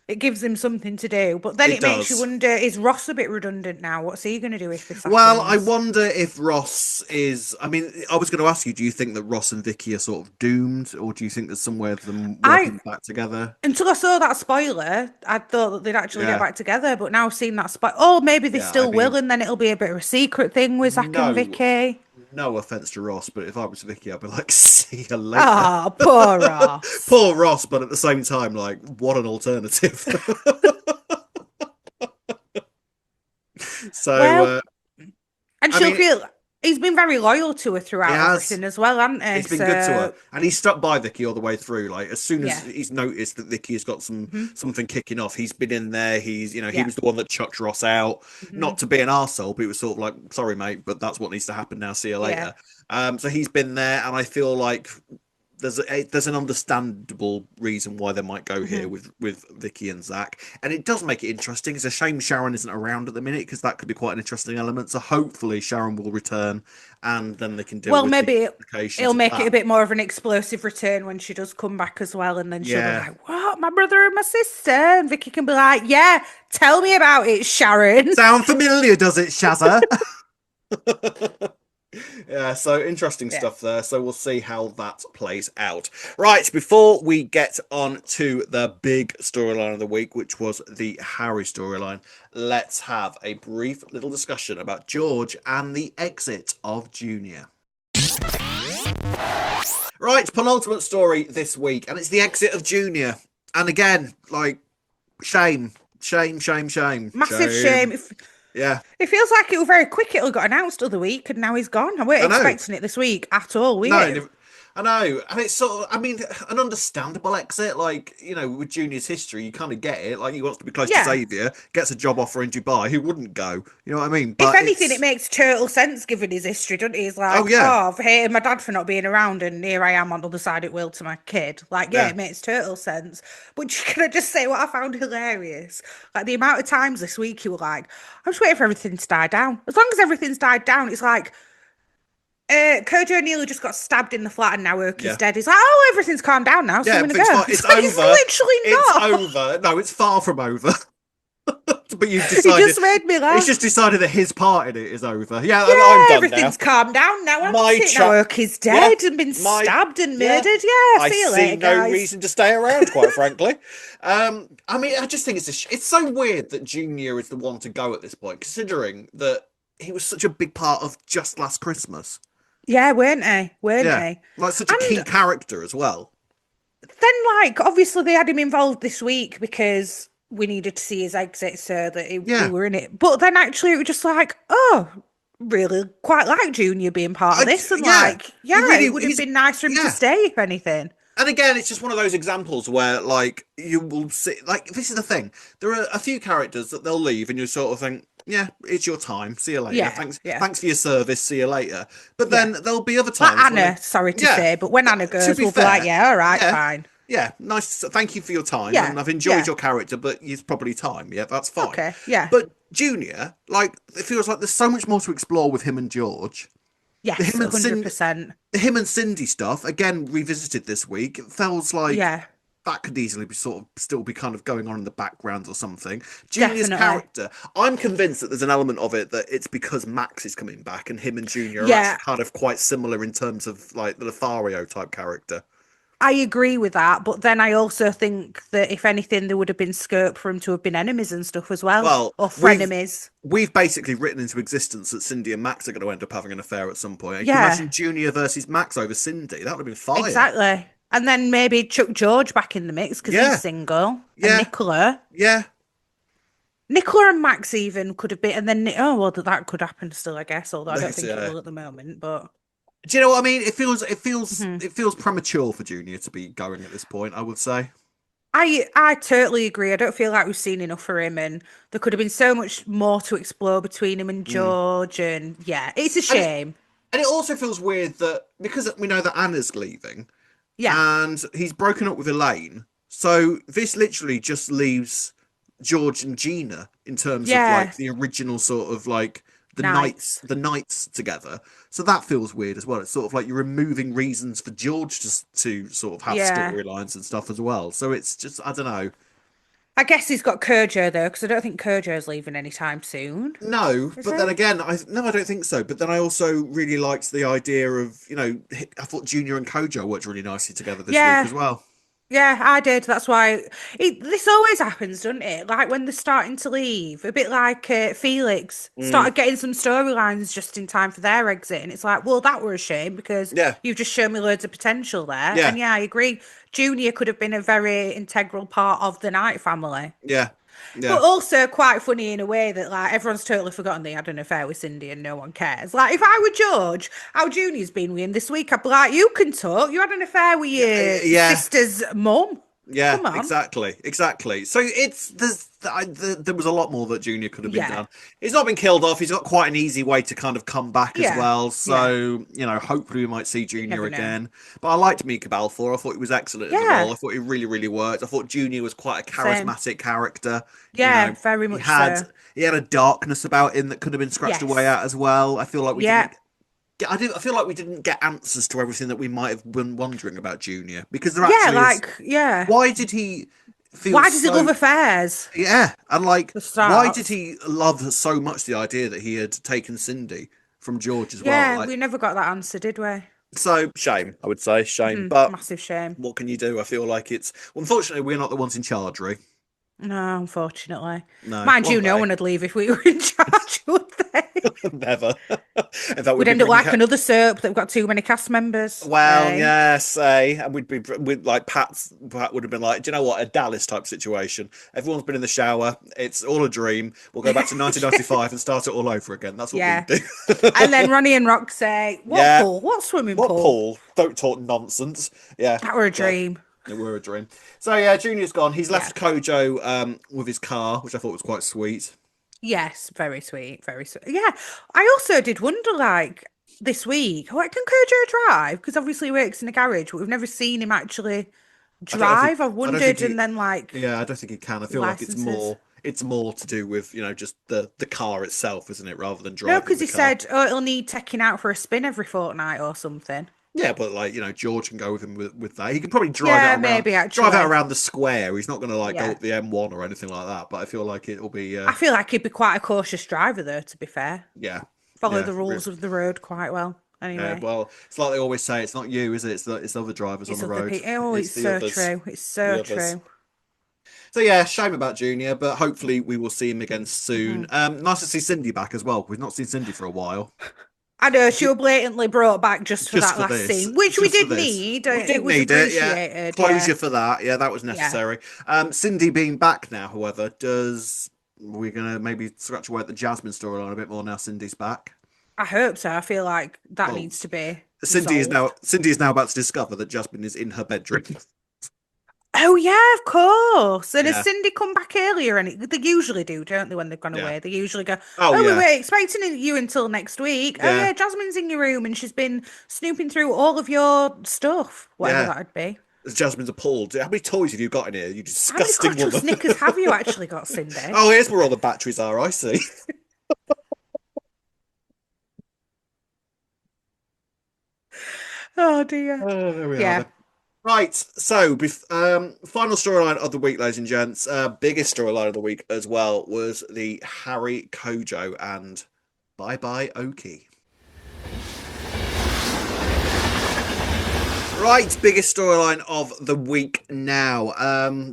it gives him something to do. But then it it makes you does. wonder: is Ross a bit redundant now? What's he going to do if this Well, I happens? wonder if Ross is. I mean, I was going to ask you, do you think that Ross and Vicky are sort of doomed, or do you think there's some way of them I working back together? Until I saw that spoiler, I thought that they'd actually get Yeah, back together. But now seeing that spoiler, oh, maybe they yeah. I still will, mean, and then it'll be a bit of a secret thing with Zach and no, Vicky. no offense to Ross, but if I was Vicky, I'd be like, see you later. Ah, poor Ross. Poor Ross, but at the same time, like, what an alternative. so, Well, and I she'll mean, feel he's been very loyal to her it throughout has. everything as well, hasn't he? It's been good to her, So and he's stuck by Vicky all the way through. Like as soon as yeah, he's noticed that Vicky has got hmm something kicking off, he's been in there. He yeah, was the one that chucked Ross out, hmm not to be an arsehole, but it was sort of like, sorry, mate, but that's what needs to happen now. See you yeah. later. So he's been there, and I feel like there's an understandable reason why they might go hmm here with Vicky and Zach, and it does make it interesting. It's a shame Sharon isn't around at the minute because that could be quite an interesting element. So hopefully Sharon will return, and then they can deal Well, with the maybe implications it'll of make it that. a bit more of an explosive return when she does come back as well, and then she'll be Yeah. like, "What? My brother and my sister?" And Vicky can be like, "Yeah, tell me about it, Sharon." Sound familiar, does it, Shazza? Yeah, so interesting Yeah. stuff there. So we'll see how that plays out. Right, before we get on to the big storyline of the week, which was the Harry storyline, let's have a brief little discussion about George and the exit of Junior. Right, penultimate story this week, and it's the exit of Junior. And again, like, shame, shame, shame, shame, Massive shame. shame. Yeah, It feels like it was very quick. It all got announced the other week, and now he's gone. I weren't I know. expecting it this week at all, were No, you? I know, and it's sort of, I mean, an understandable exit. Like, with Junior's history, you kind of get it. Like, he wants to be close to Yeah. Xavier, gets a job offer in Dubai. Who wouldn't go? You know what I mean? If But anything, it it's, makes total sense given his history, doesn't he? He's oh like, yeah, oh, I've hated my dad for not being around, and here I am on the other side at will to my kid. Like, yeah, yeah, it makes total sense. But can I just say what I found hilarious? Like, the amount of times this week you were like, I'm just waiting for everything to die down. As long as everything's died down, it's like, Koji O'Neill just got stabbed in the flat and now Okie's yeah, dead. He's like, oh, everything's calmed down now, so I'm yeah. gonna But it's go. fine. It's It's like, it's over. literally It's not. over. No, it's far from over. But you've He decided. just made me It's laugh. just decided that his part in it is over. Yeah, I'm Yeah, done now. everything's calmed down now, hasn't My it? Now chat. Oki's Yeah, dead and been my stabbed and yeah. murdered. Yeah, I see you see later, no guys. reason to stay around, quite frankly. I mean, I just think it's so weird that Junior is the one to go at this point, considering that he was such a big part of Just Last Christmas. Yeah, weren't they? Weren't Yeah, they? like such a key And character as well. then, like, obviously they had him involved this week because we needed to see his exit so that we Yeah, were in it. But then actually it was just like, oh, really quite like Junior being part of this. And yeah, like, he yeah, really it would have he's been nice for him to yeah. stay, if anything. And again, it's just one of those examples where, like, you will see, like, this is the thing. There are a few characters that they'll leave, and you sort of think, yeah, it's your time. See you later. Yeah, Thanks, yeah, thanks for your service. See you later. But yeah. then there'll be other Like times Anna, where, sorry to yeah, say, but when Anna to goes, be we'll be like, fair, yeah, all right, yeah, fine. yeah, nice. Thank you for your time, Yeah, and I've enjoyed yeah. your character, but it's probably time. Yeah, that's fine. Okay, yeah. But Junior, like, it feels like there's so much more to explore with him and George. The Yes, him and Cindy, 100%. the him and Cindy stuff again revisited this week. It feels like Yeah, that could easily be sort of still be kind of going on in the background or something. Junior's definitely. character, I'm convinced that there's an element of it that it's because Max is coming back and him and Junior are Yeah, actually kind of quite similar in terms of like the Lothario type character. I agree with that, but then I also think that if anything, there would have been scope for him to have been enemies and stuff as well, Well, or we've frenemies. we've basically written into existence that Cindy and Max are going to end up having an affair at some point. You can Yeah, imagine Junior versus Max over Cindy. That would have been fire. exactly. And then maybe Chuck George back in the mix because he's Yeah, single, and yeah, Nicola. yeah. Nicola and Max even could have been, and then oh well, that could happen still, I guess. Although I don't That's, think it will at the moment. But do you know what I mean? It feels mhm. it feels premature for Junior to be going at this point, I would say. I totally agree. I don't feel like we've seen enough for him, and there could have been so much more to explore between him and Mm. George. And yeah, it's a And it shame. and it also feels weird that because we know that Anna's leaving Yeah, and he's broken up with Elaine, so this literally just leaves George and Gina in terms of yeah, like the original sort of like nights. the nights together. So that feels weird as well. It's sort of like you're removing reasons for George to sort of have Yeah. storylines and stuff as well. So it's just I don't know. I guess he's got Kojo though, because I don't think Kojo's leaving anytime soon. No, Is but then he? again, I don't think so. But then I also really liked the idea of, I thought Junior and Kojo worked really nicely together this week Yeah, as well. yeah, I did. That's why this always happens, doesn't it? Like when they're starting to leave, a bit like Felix Mm, started getting some storylines just in time for their exit, and it's like, well, that were a shame because yeah, you've just shown me loads of potential there. And yeah, yeah, I agree. Junior could have been a very integral part of the Knight family. yeah, But yeah, also quite funny in a way that like everyone's totally forgotten they had an affair with Cindy and no one cares. Like if I were George, how Junior's been with him this week, I'd be like, you can talk. You had an affair with your yeah. sister's mum. Yeah, Come on. exactly, exactly. So there was a lot more that Junior could have been Yeah. done. He's not been killed off. He's got quite an easy way to kind of come back as Yeah. well. Yeah. So hopefully we might see You Junior never know. again. But I liked Mika Balfour. I thought he was excellent in the role. Yeah. I thought he really, really worked. I thought Junior was quite a Same. charismatic character. You Yeah, know, very he much had so. he had a darkness about him that could have been scratched away Yes. at as well. I feel like we Yeah. didn't. I feel like we didn't get answers to everything that we might have been wondering about Junior because there Yeah, actually is. like, yeah. Why did he feel Why does he love so affairs? yeah, and like, For why did starts. he love so much the idea that he had taken Cindy from George as well? Yeah, Like, we never got that answer, did we? so shame, I would say shame. But Massive shame. what can you do? I feel like it's well, unfortunately we're not the ones in charge, Ree. No, unfortunately. No, Mind one you, no day, one would leave if we were in charge, would they? never. In fact, we'd We'd be end up bringing like her. another soap that got too many cast members. Well, Eh? yes, and we'd like Pat would have been like, do you know what, a Dallas type situation. Everyone's been in the shower. It's all a dream. We'll go back to 1995 and start it all over again. That's what we'd Yeah. do. And then Ronnie and Rock say, what Yeah. pool? What swimming What pool? Paul? Don't talk nonsense. Yeah. That were a So dream. it were a dream. So yeah, Junior's gone. He's Yeah. left Kojo with his car, which I thought was quite sweet. Yes, very sweet. Very sweet. Yeah. I also did wonder, like, this week, what can Kojo drive? Because obviously he works in a garage, but we've never seen him actually I think drive. I I don't think wondered, he and then like yeah, I don't think he can. I feel like licenses. it's more to do with, just the car itself, isn't it, rather than No, driving because the he car. said, oh, it'll need taking out for a spin every fortnight or something. Yeah, but like, George can go with him with that. He can probably Yeah, maybe drive out actually. around the square. He's not gonna like go Yeah. up the M1 or anything like that, but I feel like it'll be I feel like he'd be quite a cautious driver, though, to be fair. yeah. Follow Yeah. the rules of the road quite well. Yeah, Anyway, well, it's like they always say, it's not you, is it? It's the other drivers on it's the other road. people. Oh, It's it's the so others. true. It's The so others. true. So yeah, shame about Junior, but hopefully we will see him again soon. Nice to see Cindy back as well. We've not seen Cindy for a while. I know she was blatantly brought back just for Just that for last this, scene, which we just for did this. need. We It did was need it, yeah. appreciated. Closure Yeah, for that, yeah, that was yeah. necessary. Cindy being back now, however, does we're gonna maybe scratch away at the Jasmine storyline a bit more now. Cindy's back. I hope so. I feel like that Well, needs to be Cindy resolved. is now about to discover that Jasmine is in her bedroom. Oh yeah, of course. And has Yeah, Cindy come back earlier? And they usually do, don't they? When they've gone yeah. away, they usually go, Oh "Oh, we yeah, were expecting you until next week." Oh yeah, yeah, Jasmine's in your room, and she's been snooping through all of your stuff, whatever yeah. that would be. Jasmine's appalled. How many toys have you got in here? You How many disgusting crotchless woman. knickers have you actually got, Cindy? Oh, here's where all the batteries are. I see. Oh dear. Oh, there we are Yeah. then. Right, so final storyline of the week, ladies and gents. Biggest storyline of the week as well was the Harry Kojo and bye bye Okie. Right, biggest storyline of the week now.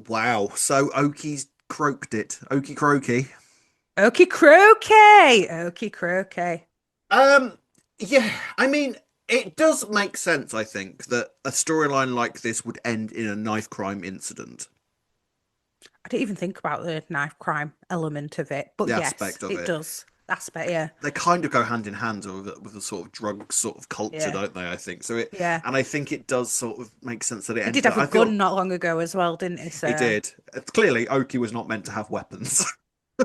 Wow. So Okie's croaked it. Okie croaky. Okie croquet. Okie croquet. Um, yeah, I mean, it does make sense, I think, that a storyline like this would end in a knife crime incident. I didn't even think about the knife crime element of it, but The yes, aspect of it it. does. Aspect, yeah. They kind of go hand in hand with a sort of drug sort of culture, Yeah. don't they? I think so. Yeah. And I think it does sort of make sense that it He did ended up. have a I feel gun not long ago as well, didn't he? he So did. Clearly, Oki was not meant to have weapons.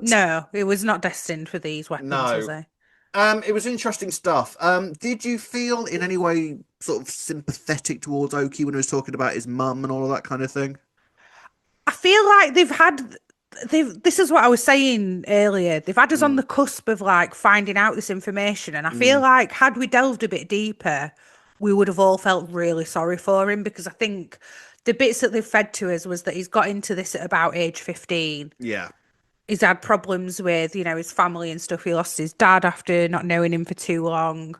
no, he was not destined for these weapons, was No. he? It was interesting stuff. Did you feel in any way sort of sympathetic towards Oki when he was talking about his mum and all of that kind of thing? I feel like they've this is what I was saying earlier. They've had us on Mm, the cusp of like finding out this information, and I feel mm, like had we delved a bit deeper, we would have all felt really sorry for him because I think the bits that they've fed to us was that he's got into this at about age 15. yeah, He's had problems with, his family and stuff. He lost his dad after not knowing him for too long.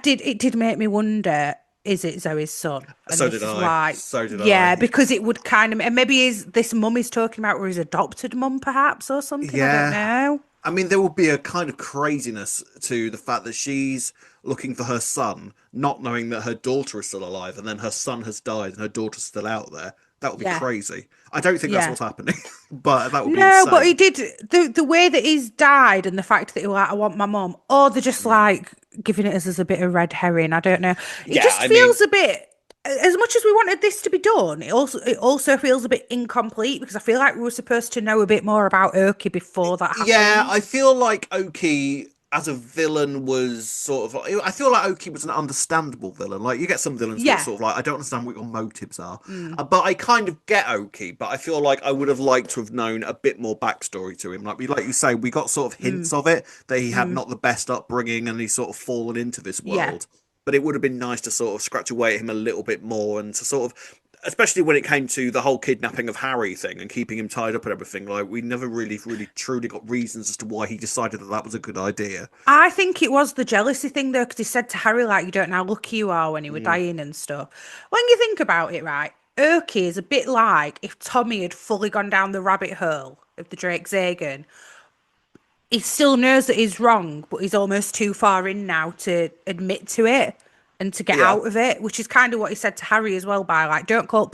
It did make me wonder, is it Zoe's son? And so this did is I. why, So did yeah, I. because it would kind of, and maybe is this mum he's talking about or his adopted mum perhaps or something. I don't Yeah. know. I mean, there will be a kind of craziness to the fact that she's looking for her son, not knowing that her daughter is still alive, and then her son has died and her daughter's still out there. That would be Yeah. crazy. I don't think that's Yeah. what's happening, but that would be No, but he insane. did the way that he's died and the fact that he was like, I want my mum, or they're just Mm. like giving it us as a bit of red herring. I don't know. It Yeah, just I mean, feels a bit as much as we wanted this to be done, it also feels a bit incomplete because I feel like we were supposed to know a bit more about Oki before that yeah, happened. I feel like Oki as a villain was sort of. I feel like Oki was an understandable villain. Like you get some villains that are Yeah. sort of like I don't understand what your motives are, Mm, but I kind of get Oki. But I feel like I would have liked to have known a bit more backstory to him. Like you say, we got sort of mm, hints of it that he had mm. not the best upbringing and he's sort of fallen into this Yeah. world. But it would have been nice to sort of scratch away at him a little bit more and to sort of especially when it came to the whole kidnapping of Harry thing and keeping him tied up and everything, like we never really truly got reasons as to why he decided that that was a good idea. I think it was the jealousy thing though, because he said to Harry, like, you don't know how lucky you are when you were Mm, dying and stuff. When you think about it, right, Oki is a bit like if Tommy had fully gone down the rabbit hole of the Drake Zagan. He still knows that he's wrong, but he's almost too far in now to admit to it and to get yeah, out of it, which is kind of what he said to Harry as well by like, don't call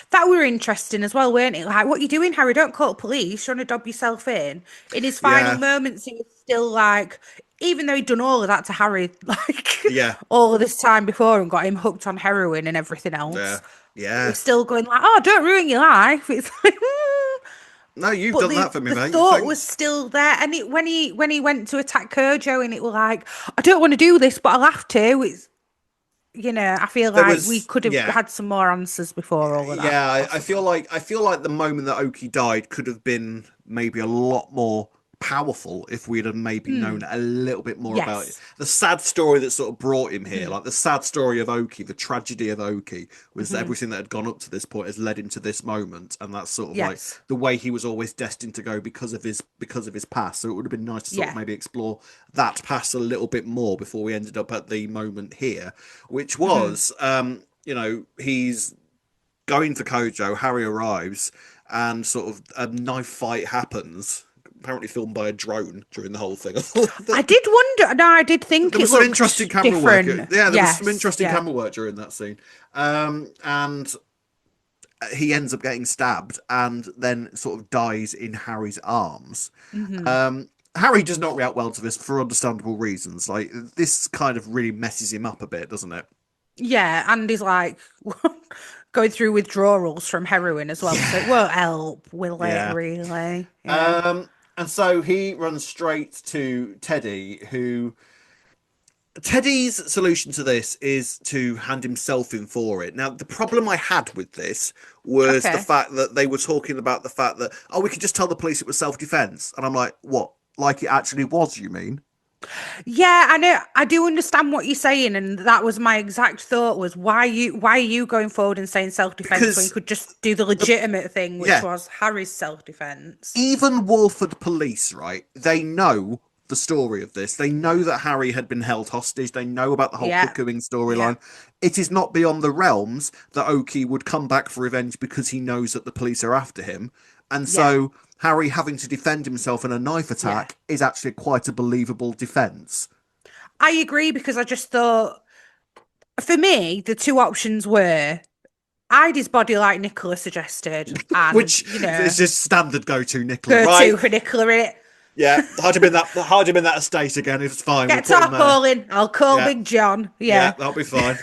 that were interesting as well, weren't it? Like, what are you doing, Harry? Don't call police. You're trying to dob yourself in. In his final yeah, moments, he was still like, even though he'd done all of that to Harry, like yeah, all of this time before and got him hooked on heroin and everything yeah, else, he yeah. was still going like, oh, don't ruin your life. It's like, No, you've but done the that for me, the mate. thought was Thanks. still there, and when he went to attack Kojo, and it was like, I don't want to do this, but I'll have to. It's I feel There like we was, could have yeah, had some more answers before all of that, yeah. possibly. I feel like the moment that Oki died could have been maybe a lot more powerful if we'd have maybe known Hmm. a little bit more about it. Yes. The sad story that sort of brought him here, Hmm. like the sad story of Oki, the tragedy of Oki, was Hmm. everything that had gone up to this point has led him to this moment, and that's sort of like Yes. the way he was always destined to go because of his past. So it would have been nice to sort of Yeah. maybe explore that past a little bit more before we ended up at the moment here, which Hmm. was he's going for Kojo. Harry arrives, and sort of a knife fight happens. Apparently filmed by a drone during the whole thing. I did wonder. No, I did think There it was some interesting looked camera work. different. Yeah, there was some Yes, interesting yeah. camera work during that scene. And he ends up getting stabbed and then sort of dies in Harry's arms. Hmm. Harry does not react well to this for understandable reasons. Like, this kind of really messes him up a bit, doesn't it? Yeah, and he's like going through withdrawals from heroin as well, so it Yeah. won't help, will it, Yeah. really? Yeah. And so he runs straight to Teddy, who Teddy's solution to this is to hand himself in for it. Now, the problem I had with this was the Okay. fact that they were talking about the fact that, oh, we could just tell the police it was self-defense. And I'm like, what? Like it actually was, you mean? Yeah, I know. I do understand what you're saying, and that was my exact thought was why are you going forward and saying self-defense when you Because, could just do the the, legitimate thing, which yeah, was Harry's self-defense. even Walford police, right? They know the story of this. They know that Harry had been held hostage. They know about the whole Yeah. cuckooing Yeah. storyline. It is not beyond the realms that Okie would come back for revenge because he knows that the police are after him. And Yeah. so Harry having to defend himself in a knife Yeah. attack is actually quite a believable defense. I agree because I just thought for me, the two options were hide his body like Nicola suggested and, Which is just standard go-to Nicola, go right? to for Nicola in it. Yeah, hide him in that estate again. It's fine. We'll Get put him there. tarpaulin. I'll call Yeah, Big John. yeah, Yeah. that'll be fine.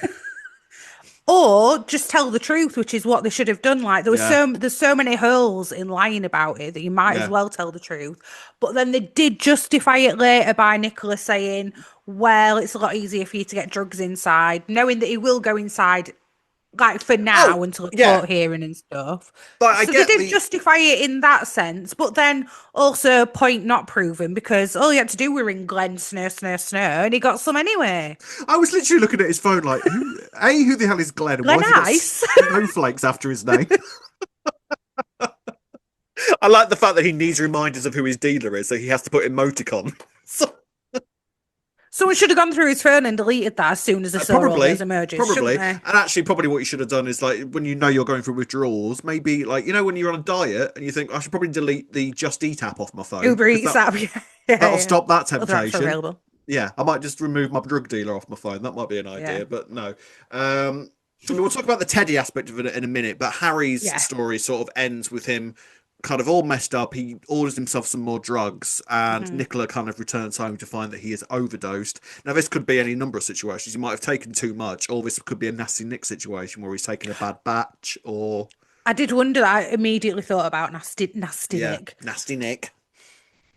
Or just tell the truth, which is what they should have done. Like Yeah, there's so many holes in lying about it that you might as yeah. well tell the truth. But then they did justify it later by Nicola saying, well, it's a lot easier for you to get drugs inside, knowing that he will go inside like for Oh, now until a yeah. court hearing and stuff. But I So they get did the. justify it in that sense, but then also point not proven because all you had to do were ring Glenn Snur, and he got some anyway. I was literally looking at his phone like, who the hell is Glenn, and why Glenn has he got Ice. snowflakes after his name? I like the fact that he needs reminders of who his dealer is, so he has to put emoticon. So, Someone should have gone through his phone and deleted that as soon as they saw all those emojis, probably, shouldn't and they? actually, probably what you should have done is like when you know you're going through withdrawals, maybe like when you're on a diet and you think I should probably delete the Just Eat app off my phone Uber because Eats app. Yeah, that'll yeah. stop that Other apps are temptation. available. Yeah, I might just remove my drug dealer off my phone. That might be an Yeah. idea, but no. I mean, we'll talk about the Teddy aspect of it in a minute, but Harry's Yeah. story sort of ends with him kind of all messed up. He orders himself some more drugs, and Hmm. Nicola kind of returns home to find that he is overdosed. Now, this could be any number of situations. He might have taken too much, or this could be a nasty Nick situation where he's taken a bad batch, or I did wonder that. I immediately thought about nasty yeah, Nick. nasty Nick.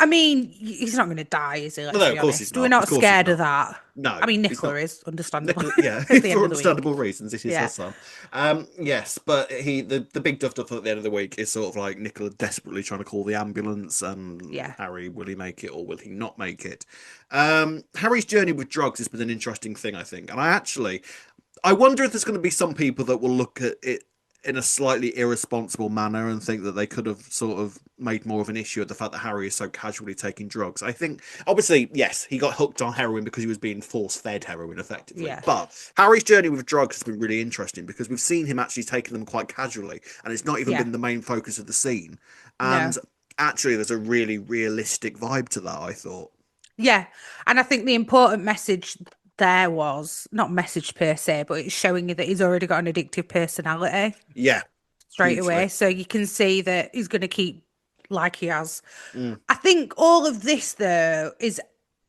I mean, he's not going to die, is he? No, Let's no, be of course he's honest. We're not. Of not course he's scared of not. that. No, I mean, he's Nicola not. is understandable Yeah, at the end for of the week. understandable reasons, it is her Yeah. son. Yes, but the big duff at the end of the week is sort of like Nicola desperately trying to call the ambulance, and Yeah. Harry, will he make it or will he not make it? Harry's journey with drugs has been an interesting thing, I think, and I wonder if there's going to be some people that will look at it in a slightly irresponsible manner and think that they could have sort of made more of an issue of the fact that Harry is so casually taking drugs. I think, obviously, yes, he got hooked on heroin because he was being force-fed heroin, effectively. Yeah. But Harry's journey with drugs has been really interesting because we've seen him actually taking them quite casually, and it's not even Yeah. been the main focus of the scene. No. And actually, there's a really realistic vibe to that, I thought. Yeah. And I think the important message there was not message per se, but it's showing you that he's already got an addictive personality Yeah, straight hugely. away. So you can see that he's going to keep like he has. Mm. I think all of this, though, is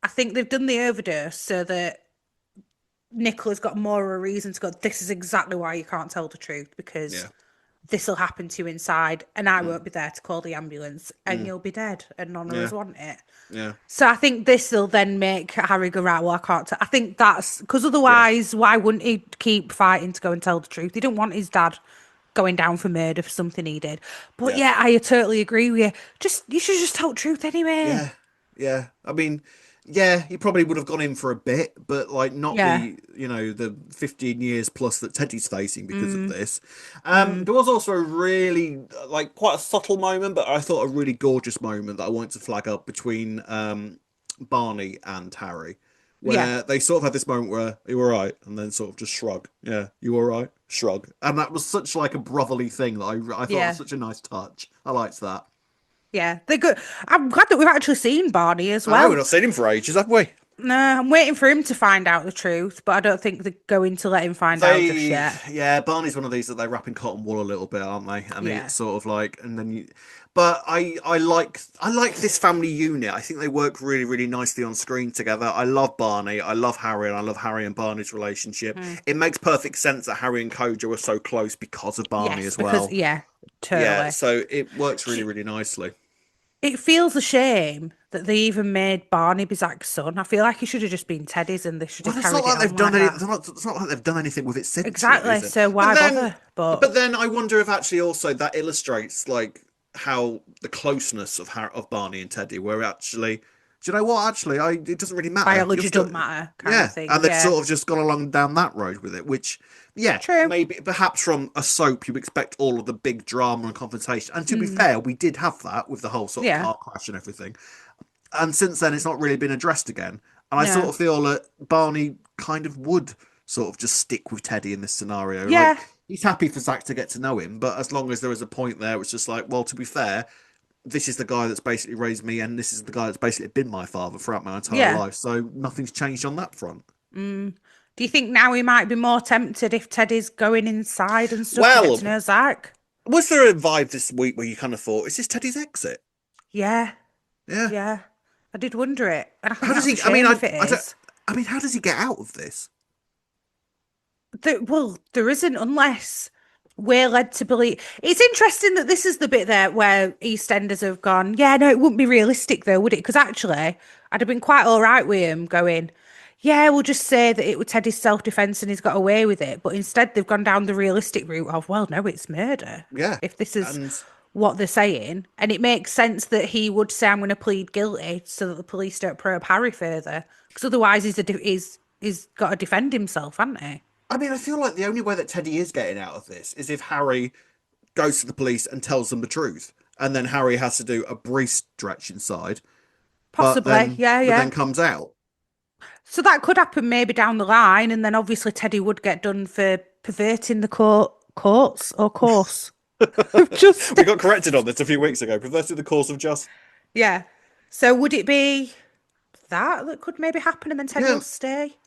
I think they've done the overdose so that Nicola's got more of a reason to go, this is exactly why you can't tell the truth because Yeah. this will happen to you inside and I won't be there to call the ambulance and Mm. you'll be dead and none of Yeah. us want it. Yeah. So I think this will then make Harry go, right, well, I can't I think that's because otherwise, why wouldn't he keep fighting to go and tell the truth? He didn't want his dad going down for murder for something he did. But Yeah. yeah, I totally agree with you. You should just tell the truth anyway. Yeah, yeah. I mean, yeah, he probably would have gone in for a bit, but like not Yeah. the 15 years plus that Teddy's facing because of Mm. this. There was also a really like quite a subtle moment, but I thought a really gorgeous moment that I wanted to flag up between Barney and Harry, where Yeah. they sort of had this moment where you all right, and then sort of just shrug. Yeah, you all right? shrug, and that was such like a brotherly thing that I thought was Yeah. such a nice touch. I liked that. Yeah, they're good. I'm glad that we've actually seen Barney as I know we've well. not seen him for ages, have we? No, I'm waiting for him to find out the truth, but I don't think they're going to let him find out just They, yet. yeah, Barney's one of these that they wrap in cotton wool a little bit, aren't they? And Yeah. it's sort of like, and then you, but I like this family unit. I think they work really, really nicely on screen together. I love Barney, I love Harry, and I love Harry and Barney's relationship. Mm. It makes perfect sense that Harry and Kojo are so close because of Barney Yes, as because well. yeah, Yeah, totally. so it works really, really nicely. It feels a shame that they even made Barney Bizak's son. I feel like he should have just been Teddy's and they should Well, have it's not carried it like on they've like done any. that. It's not like they've done anything with it since, really, Exactly. is it? So But why then, bother? But but then I wonder if actually also that illustrates like how the closeness of Barney and Teddy were actually. Do you know what? Actually, it doesn't really matter. You're biology still, don't matter, kind of yeah, thing. and they've Yeah. sort of just gone along down that road with it, which, yeah, True. maybe perhaps from a soap you expect all of the big drama and confrontation. And to be Mm, fair, we did have that with the whole sort of yeah. car crash and everything. And since then, it's not really been addressed again. And I sort No. of feel that Barney kind of would sort of just stick with Teddy in this scenario. Like, Yeah. he's happy for Zach to get to know him, but as long as there is a point there, it's just like, well, to be fair, this is the guy that's basically raised me, and this is the guy that's basically been my father throughout my entire Yeah. life. So nothing's changed on that front. Mm. Do you think now he might be more tempted if Teddy's going inside and stuff to get to Well, know Zach? was there a vibe this week where you kind of thought, is this Teddy's exit? Yeah. Yeah. Yeah. I did wonder it. And I How think does that's a he? I mean, shame if it I don't. is. I mean, how does he get out of this? Well, there isn't unless we're led to believe. It's interesting that this is the bit there where EastEnders have gone, yeah, no, it wouldn't be realistic though, would it? Because actually, I'd have been quite all right with him going, yeah, we'll just say that it was Teddy's self-defense and he's got away with it. But instead, they've gone down the realistic route of, well, no, it's murder. Yeah, If this is and what they're saying. And it makes sense that he would say, I'm going to plead guilty so that the police don't probe Harry further. Because otherwise, he's got to defend himself, hasn't he? I mean, I feel like the only way that Teddy is getting out of this is if Harry goes to the police and tells them the truth, and then Harry has to do a brief stretch inside, Possibly, yeah, but yeah. then comes out. So that could happen maybe down the line, and then obviously Teddy would get done for perverting the courts or course. Just We got corrected on this a few weeks ago. Perverted the course of just. yeah. So would it be that could maybe happen, and then Teddy Yeah, will stay?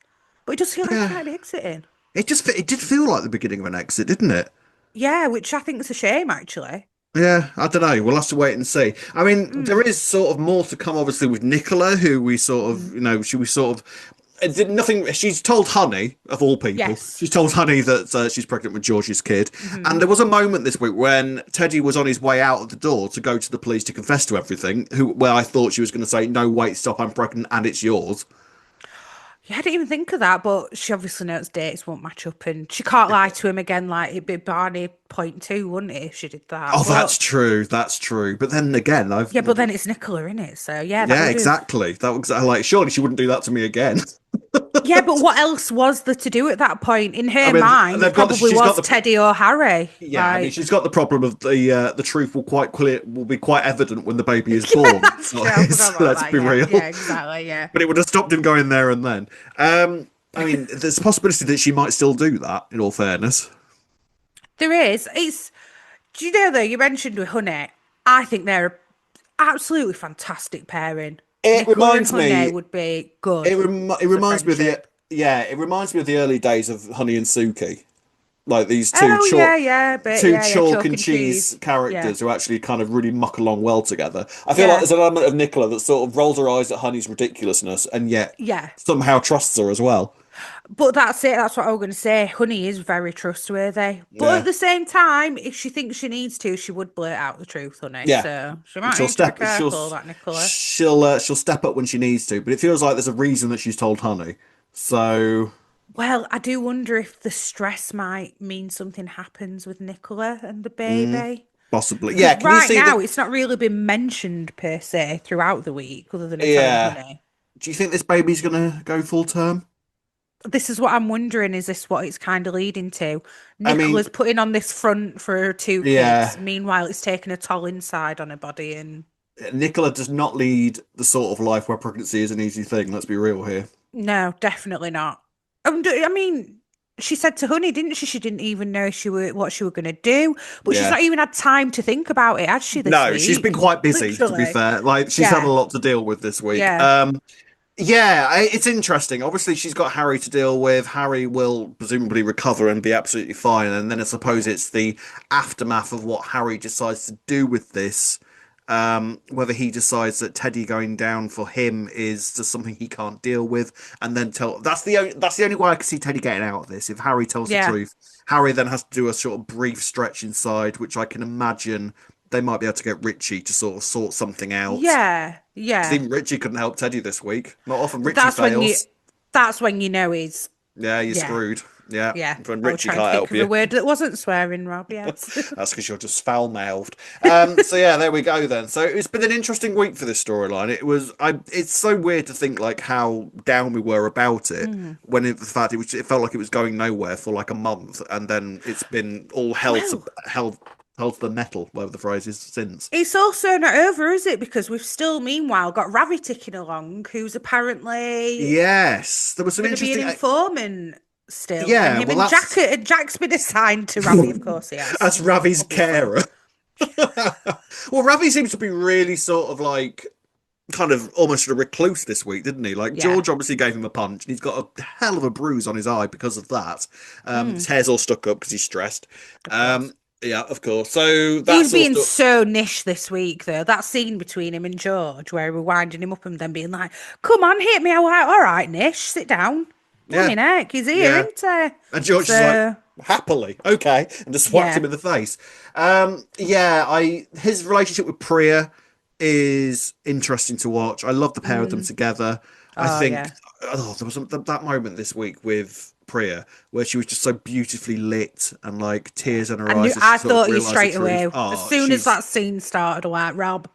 But it does feel like he yeah. might be exiting. It did feel like the beginning of an exit, didn't it? Yeah, which I think is a shame actually. Yeah, I don't know. We'll have to wait and see. I mean, there Mm, is sort of more to come, obviously, with Nicola, who we sort of, mm. she was sort of did nothing. She's told Honey, of all people, Yes. she's told Honey that she's pregnant with George's kid. Hmm. And there was a moment this week when Teddy was on his way out of the door to go to the police to confess to everything. Where I thought she was going to say, "No, wait, stop! I'm pregnant, and it's yours." Yeah, I didn't even think of that, but she obviously knows dates won't match up, and she can't lie to him again. Like it'd be Barney point two, wouldn't it, if she did that? Oh, that's But true. That's true. But then again, yeah, but then it's Nicola in it, so yeah, that yeah, would have. exactly. That was like, surely she wouldn't do that to me again. Yeah, but what else was there to do at that point? In I her mean, mind, it probably she's got was the Teddy or Harry. yeah. I mean, Like, she's got the problem of the truth will be quite evident when the baby is yeah, born. that's true. I forgot about Let's that. be Yeah, real. yeah, exactly. Yeah, But it would have stopped him going there and then. I mean, there's a possibility that she might still do that. In all fairness, there is. It's. Do you know though? You mentioned with Honey. I think they're a absolutely fantastic pairing. it Nicola and reminds Honey me. would be good It as a reminds me of the friendship. yeah. It reminds me of the early days of Honey and Suki, like these Oh yeah, yeah, but yeah, yeah, chalk chalk and and cheese cheese. Yeah, characters who actually kind of really muck along well together. I feel like yeah, there's an element of Nicola that sort of rolls her eyes at Honey's ridiculousness and yet yeah. somehow trusts her as well. But that's it. That's what I was going to say. Honey is very trustworthy. But at Yeah. the same time, if she thinks she needs to, she would blurt out the truth, Honey. Yeah. So she might She'll need to be step careful, that Nicola. she'll step up when she needs to, but it feels like there's a reason that she's told Honey. So Well, I do wonder if the stress might mean something happens with Nicola and the mm, baby. possibly. Because Yeah, can you right see now, that it's not really been mentioned per se throughout the week, other than her telling yeah. Honey. Do you think this baby's gonna go full term? This is what I'm wondering, is this what it's kind of leading to? I mean, Nicola's putting on this front for her two yeah. kids. Meanwhile, it's taking a toll inside on her body. And Nicola does not lead the sort of life where pregnancy is an easy thing. Let's be real here. no, definitely not. I mean, she said to Honey, didn't she? She didn't even know what she were going to do, but she's Yeah. not even had time to think about it, has she, this No, she's been week? quite busy, to be Literally. fair. Like, she's had a Yeah. lot to deal with this week. Yeah. Yeah, it's interesting. Obviously, she's got Harry to deal with. Harry will presumably recover and be absolutely fine. And then I suppose it's the aftermath of what Harry decides to do with this. Whether he decides that Teddy going down for him is just something he can't deal with, and then tell that's the only way I can see Teddy getting out of this. If Harry tells the Yeah. truth, Harry then has to do a sort of brief stretch inside, which I can imagine they might be able to get Richie to sort of sort something out. Yeah. Because Yeah. even Richie couldn't help Teddy this week. Not often Richie That's when you fails. that's when you know he's Yeah, you're yeah. screwed. Yeah, Yeah. when I was Richie trying to can't think help of a you. word that wasn't swearing, Rob, yes. That's because you're just foul mouthed. So yeah, there we go then. So it's been an interesting week for this storyline. It's so weird to think like how down we were about it Mm. when the fact it felt like it was going nowhere for like a month, and then it's been all Well, held to the metal, whatever the phrase is, since. it's also not over, is it? Because we've still, meanwhile, got Ravi ticking along, who's apparently Yes, there was some going to be an interesting. informant still, and Yeah, him well, and that's Jack's been assigned to Ravi, of course he has, that's Ravi's obviously. carer. Well, Ravi seems to be really sort of like kind of almost a recluse this week, didn't he? Like Yeah. George obviously gave him a punch, and he's got a hell of a bruise on his eye because of that. His Mm, hair's all stuck up because he's stressed. of Um, course. yeah, of course. So He was that's all being stuck. so niche this week, though. That scene between him and George, where we were winding him up and then being like, "Come on, hit me!" I was like, "All right, Nish, sit down." Yeah, Blimey heck, he's here, yeah. isn't he? And George is like, So happily, okay, and just whacked him yeah. in the face. Yeah, I his relationship with Priya is interesting to watch. I love the pair of them Mm. together. I Oh think yeah. there was that moment this week with Priya where she was just so beautifully lit and like Yeah. tears in her eyes as she I sort of thought you realised the straight truth. away. As Oh, soon as that scene started, I was like, Rob,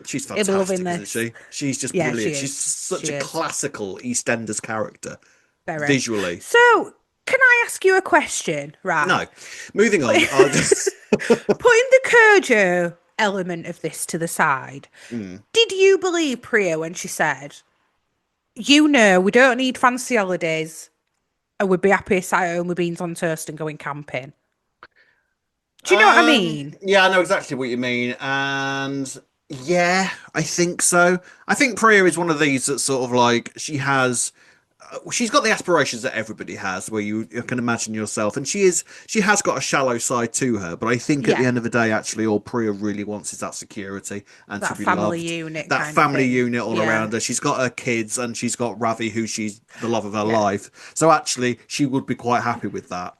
she's he'll be loving fantastic, isn't this. she? She's just Yeah, she brilliant. She's is. such She a is. classical EastEnders character Very. visually. So, can I ask you a question? Right. No, moving on. I'll just. Putting the Kojo element of this to the side, Mm. did you believe Priya when she said, "You know, we don't need fancy holidays, and we'd be happy sat at home with beans on toast and going camping"? Do you know what I mean? Yeah, I know exactly what you mean, and yeah, I think so. I think Priya is one of these that sort of like she's got the aspirations that everybody has, where you can imagine yourself, and she has got a shallow side to her, but I think at the Yeah, end of the day, actually, all Priya really wants is that security and to that be family loved. unit That kind of family thing. unit all Yeah. around her. She's got her kids, and she's got Ravi, who she's the love of her Yeah. life. So actually, she would be quite happy with that.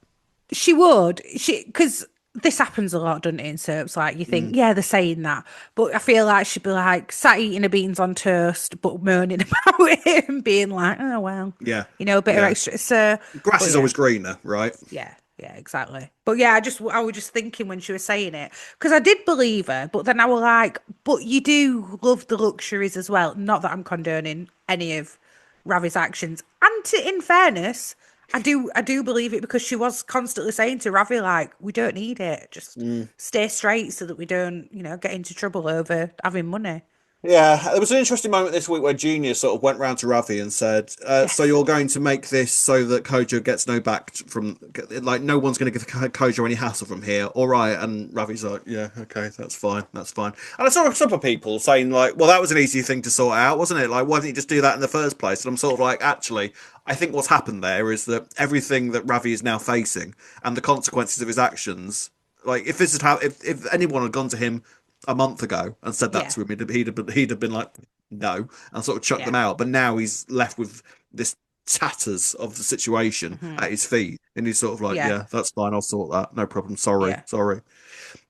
She would. Because this happens a lot, doesn't it, in soaps? Like, you Mm, think, yeah, they're saying that. But I feel like she'd be like, sat eating her beans on toast, but moaning about it and being like, oh, well, yeah, a bit of yeah. extra. So, Grass but is yeah, always greener, right? yeah, exactly. But yeah, I was just thinking when she was saying it, because I did believe her, but then I was like, but you do love the luxuries as well. Not that I'm condoning any of Ravi's actions. And in fairness, I do believe it because she was constantly saying to Ravi, like, we don't need it. Just Mm. stay straight so that we don't, get into trouble over having money. Yeah, there was an interesting moment this week where Junior sort of went round to Ravi and said, "So Yes. you're going to make this so that Kojo gets no back from, like, no one's going to give Kojo any hassle from here, all right?" And Ravi's like, "Yeah, okay, that's fine, that's fine." And I saw some of people saying like, "Well, that was an easy thing to sort out, wasn't it? Like, why didn't you just do that in the first place?" And I'm sort of like, actually, I think what's happened there is that everything that Ravi is now facing and the consequences of his actions, like, if this had if anyone had gone to him a month ago and said that Yeah. to him, he'd have been like, no, and sort of chucked them Yeah. out. But now he's left with this tatters of the situation Hmm. at his feet, and he's sort of like, Yeah. yeah, that's fine, I'll sort that, no problem. Sorry, Yeah. sorry.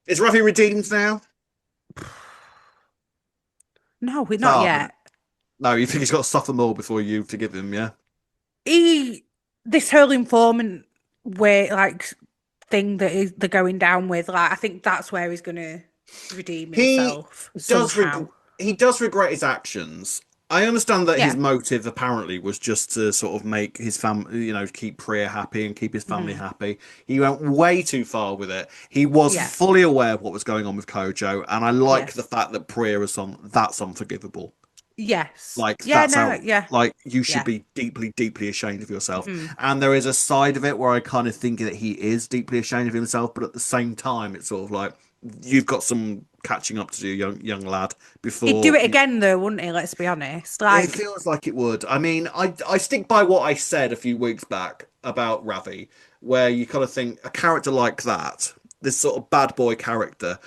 Is Rafi redeemed now? No, we're not Oh yet. no, you think he's got to suffer more before you forgive him? Yeah. He this whole informant way like thing that they're going down with, like I think that's where he's gonna redeem He himself does somehow. he does regret his actions. I understand that his Yeah. motive apparently was just to sort of make his family, keep Priya happy and keep his family Hmm. happy. He went way too far with it. He was Yeah. fully aware of what was going on with Kojo, and I like Yes. the fact that Priya is that's unforgivable. Yes. Like Yeah, that's no, how yeah. like you should Yeah. be deeply, deeply ashamed of yourself. Mm. And there is a side of it where I kind of think that he is deeply ashamed of himself, but at the same time, it's sort of like you've got some catching up to do, young lad, He'd do before it you. again though, wouldn't he? Let's be honest. It Like, feels like it would. I mean, I stick by what I said a few weeks back about Ravi, where you kind of think a character like that, this sort of bad boy character,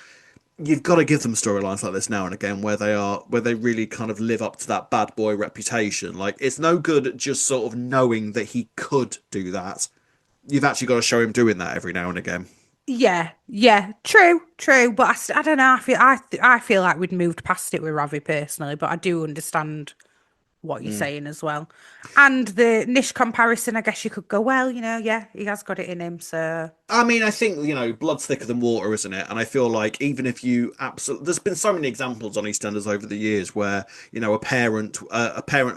you've got to give them storylines like this now and again where they really kind of live up to that bad boy reputation. Like it's no good just sort of knowing that he could do that. You've actually got to show him doing that every now and again. yeah, yeah, true, true. But I don't know. I feel like we'd moved past it with Ravi personally, but I do understand what you're Mm. saying as well. And the Nish comparison, I guess you could go, well, yeah, he has got it in him. So I mean, I think, blood's thicker than water, isn't it? And I feel like even if you absolutely, there's been so many examples on EastEnders over the years where, a parent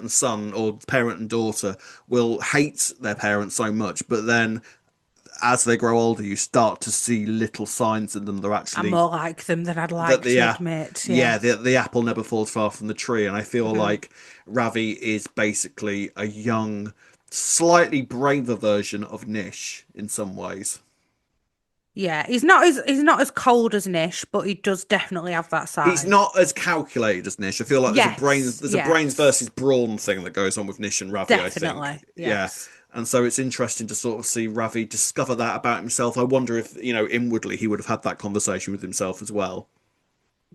and son or parent and daughter will hate their parents so much, but then as they grow older, you start to see little signs in them. They're I'm actually more like them than I'd that like the to admit. Yeah. yeah, the apple never falls far from the tree, and I feel Hmm. like Ravi is basically a young, slightly braver version of Nish in some ways. Yeah, he's not as cold as Nish, but he does definitely have that He's side. not as calculated as Nish. I feel like Yes, there's a brains yes, versus brawn thing that goes on with Nish and Ravi, I think. definitely, Yeah. yes. And so it's interesting to sort of see Ravi discover that about himself. I wonder if, inwardly he would have had that conversation with himself as well.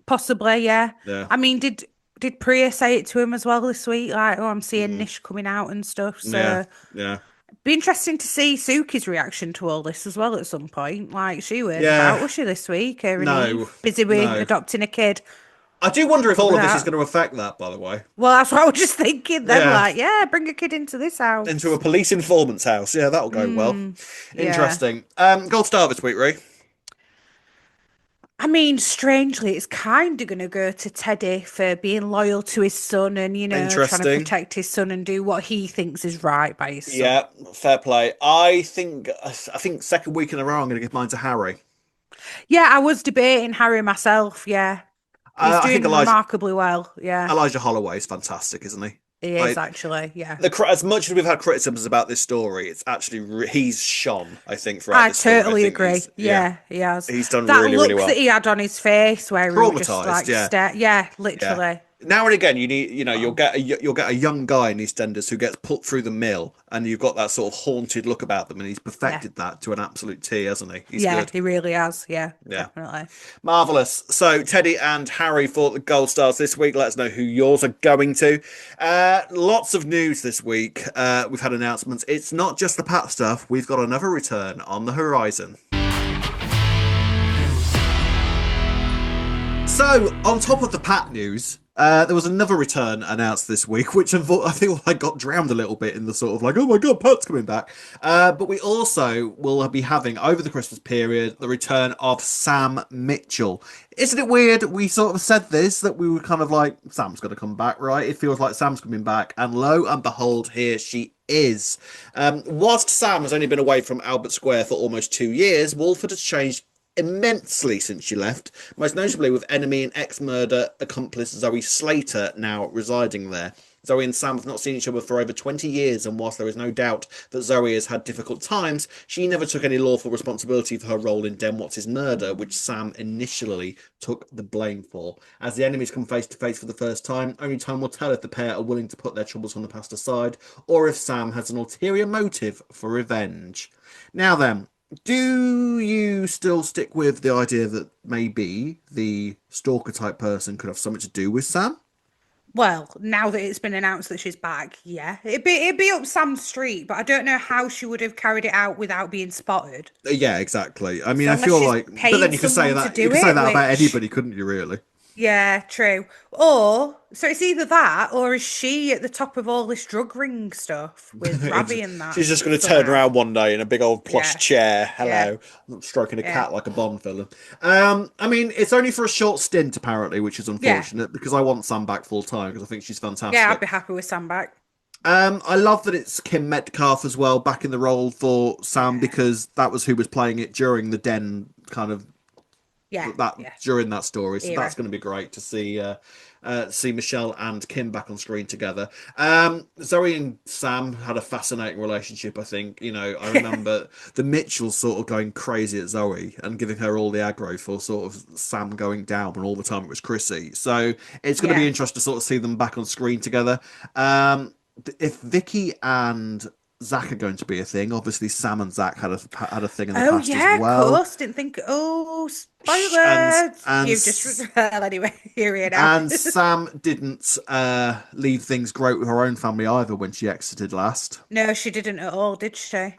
Possibly, yeah. Yeah. I mean, did Priya say it to him as well this week? Like, oh, I'm seeing Mm, Nish coming out and stuff. yeah. So Yeah. be interesting to see Suki's reaction to all this as well at some point. Like, she weren't about, Yeah. was she, this week? Her and No. Eve, busy with No. adopting a kid. I do wonder if all But of this is going to affect that, by the way. well, that's what I was just thinking then. Yeah. Like, yeah, bring a kid into this Into a house. police informant's house. Yeah, that'll go well. Mm, yeah. Interesting. Gold star this week, Ray. I mean, strangely, it's kind of going to go to Teddy for being loyal to his son and, trying to Interesting. protect his son and do what he thinks is right by his son. Yeah, fair play. I think second week in a row I'm going to give mine to Harry. Yeah, I was debating Harry myself. Yeah. He's I think doing Elijah remarkably well. Yeah, Elijah Holloway is fantastic, isn't he? he is Like actually. Yeah. as much as we've had criticisms about this story, it's actually he's shone. I think throughout I this story, I totally think agree. Yeah, he has. he's done That really really look that well. he had on his face where he was just Traumatized, like yeah. yeah, Yeah. literally. Now and again, you need, Oh, you'll get a young guy in EastEnders who gets put through the mill, and you've got that sort of haunted look about them, and he's yeah. perfected that to an absolute T, hasn't he? He's Yeah, good. he really has. Yeah, Yeah, definitely. marvelous. So Teddy and Harry for the gold stars this week. Let us know who yours are going to. Lots of news this week. We've had announcements. It's not just the Pat stuff. We've got another return on the horizon. So, on top of the Pat news, there was another return announced this week, which I feel like got drowned a little bit in the sort of like, oh my god, Pat's coming back. But we also will be having, over the Christmas period, the return of Sam Mitchell. Isn't it weird? We sort of said this, that we were kind of like, Sam's going to come back, right? It feels like Sam's coming back. And lo and behold, here she is. Whilst Sam has only been away from Albert Square for almost 2 years, Walford has changed immensely since she left, most notably with enemy and ex-murder accomplice Zoe Slater now residing there. Zoe and Sam have not seen each other for over 20 years, and whilst there is no doubt that Zoe has had difficult times, she never took any lawful responsibility for her role in Den Watts' murder, which Sam initially took the blame for. As the enemies come face to face for the first time, only time will tell if the pair are willing to put their troubles from the past aside, or if Sam has an ulterior motive for revenge. Now then, do you still stick with the idea that maybe the stalker type person could have something to do with Sam? Well, now that it's been announced that she's back, yeah, it'd be up Sam's street, but I don't know how she would have carried it out without being spotted. Yeah, exactly. I mean, So I unless feel she's like, but then paid you could say someone to that do it, about which anybody, couldn't you? Really? yeah, true. Or so it's either that, or is she at the top of all this drug ring stuff with Ravi and that She's just going to turn somehow? around one day in a big old plush Yeah, chair. yeah, Hello, stroking a yeah, cat like a Bond villain. I mean, it's only for a short stint apparently, which is yeah, unfortunate because I want Sam back full time because I think she's yeah. I'd fantastic. be happy with Sam back. I love that it's Kim Metcalf as well back in the role for Sam Yeah, because that was who was playing it during the Den kind of that Yeah. during that story. So that's Era. going to be great to see Michelle and Kim back on screen together. Zoe and Sam had a fascinating relationship. I think I remember the Mitchells sort of going crazy at Zoe and giving her all the aggro for sort of Sam going down, and all the time it was Chrissy. So it's going to be Yeah. interesting to sort of see them back on screen together. If Vicki and Zach are going to be a thing. Obviously, Sam and Zach had a thing in the Oh past as yeah, of well. course. Didn't think. Oh, And spoilers! and You've just well, anyway. Here we are now. and Sam didn't leave things great with her own family either when she exited last. No, she didn't at all, did she?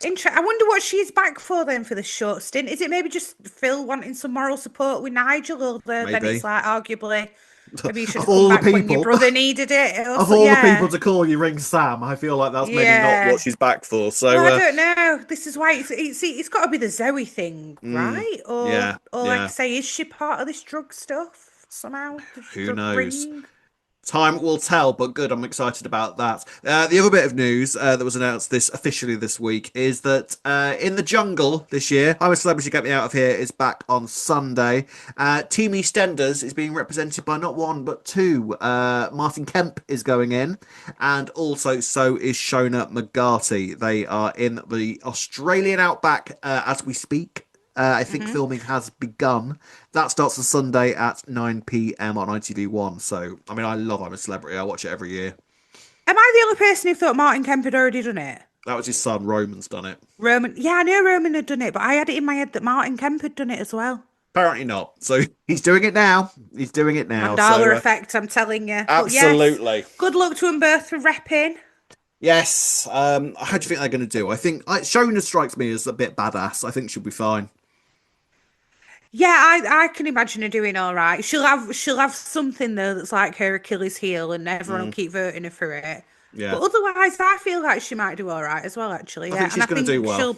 I wonder what she's back for then for the short stint. Is it maybe just Phil wanting some moral support with Nigel, or then Maybe it's like arguably maybe you should of have come all the back when your people, brother needed it. of all the people Yeah, to call, you ring Sam. I feel like that's maybe not what yeah. she's back for. Well, So, I don't know. This is why it's got to be the Zoe thing, mm, right? yeah, Or like I yeah. say, is she part of this drug stuff somehow? This Who drug knows? ring? Time will tell, but good. I'm excited about that. The other bit of news that was announced officially this week is that In the Jungle this year, I'm a Celebrity Get Me Out of Here is back on Sunday. Team EastEnders is being represented by not one but two. Martin Kemp is going in, and also so is Shona McGarty. They are in the Australian outback as we speak. I think Hmm. filming has begun. That starts on Sunday at 9 p.m. on ITV1. So, I mean, I love I'm a Celebrity. I watch it every year. Am I the only person who thought Martin Kemp had already done it? That was his son, Roman's done it. Roman, yeah, I knew Roman had done it, but I had it in my head that Martin Kemp had done it as well. Apparently not. So, he's doing it now. He's doing it now. Mandala So, effect, I'm telling you. But yes, absolutely. good luck to them both for repping. Yes. How do you think they're going to do? I think Shona strikes me as a bit badass. I think she'll be fine. Yeah, I can imagine her doing all right. She'll have something though that's like her Achilles heel, and everyone will Mm, keep voting her for it. yeah. But otherwise, I feel like she might do all right as well. Actually, I yeah, think and she's going to do well.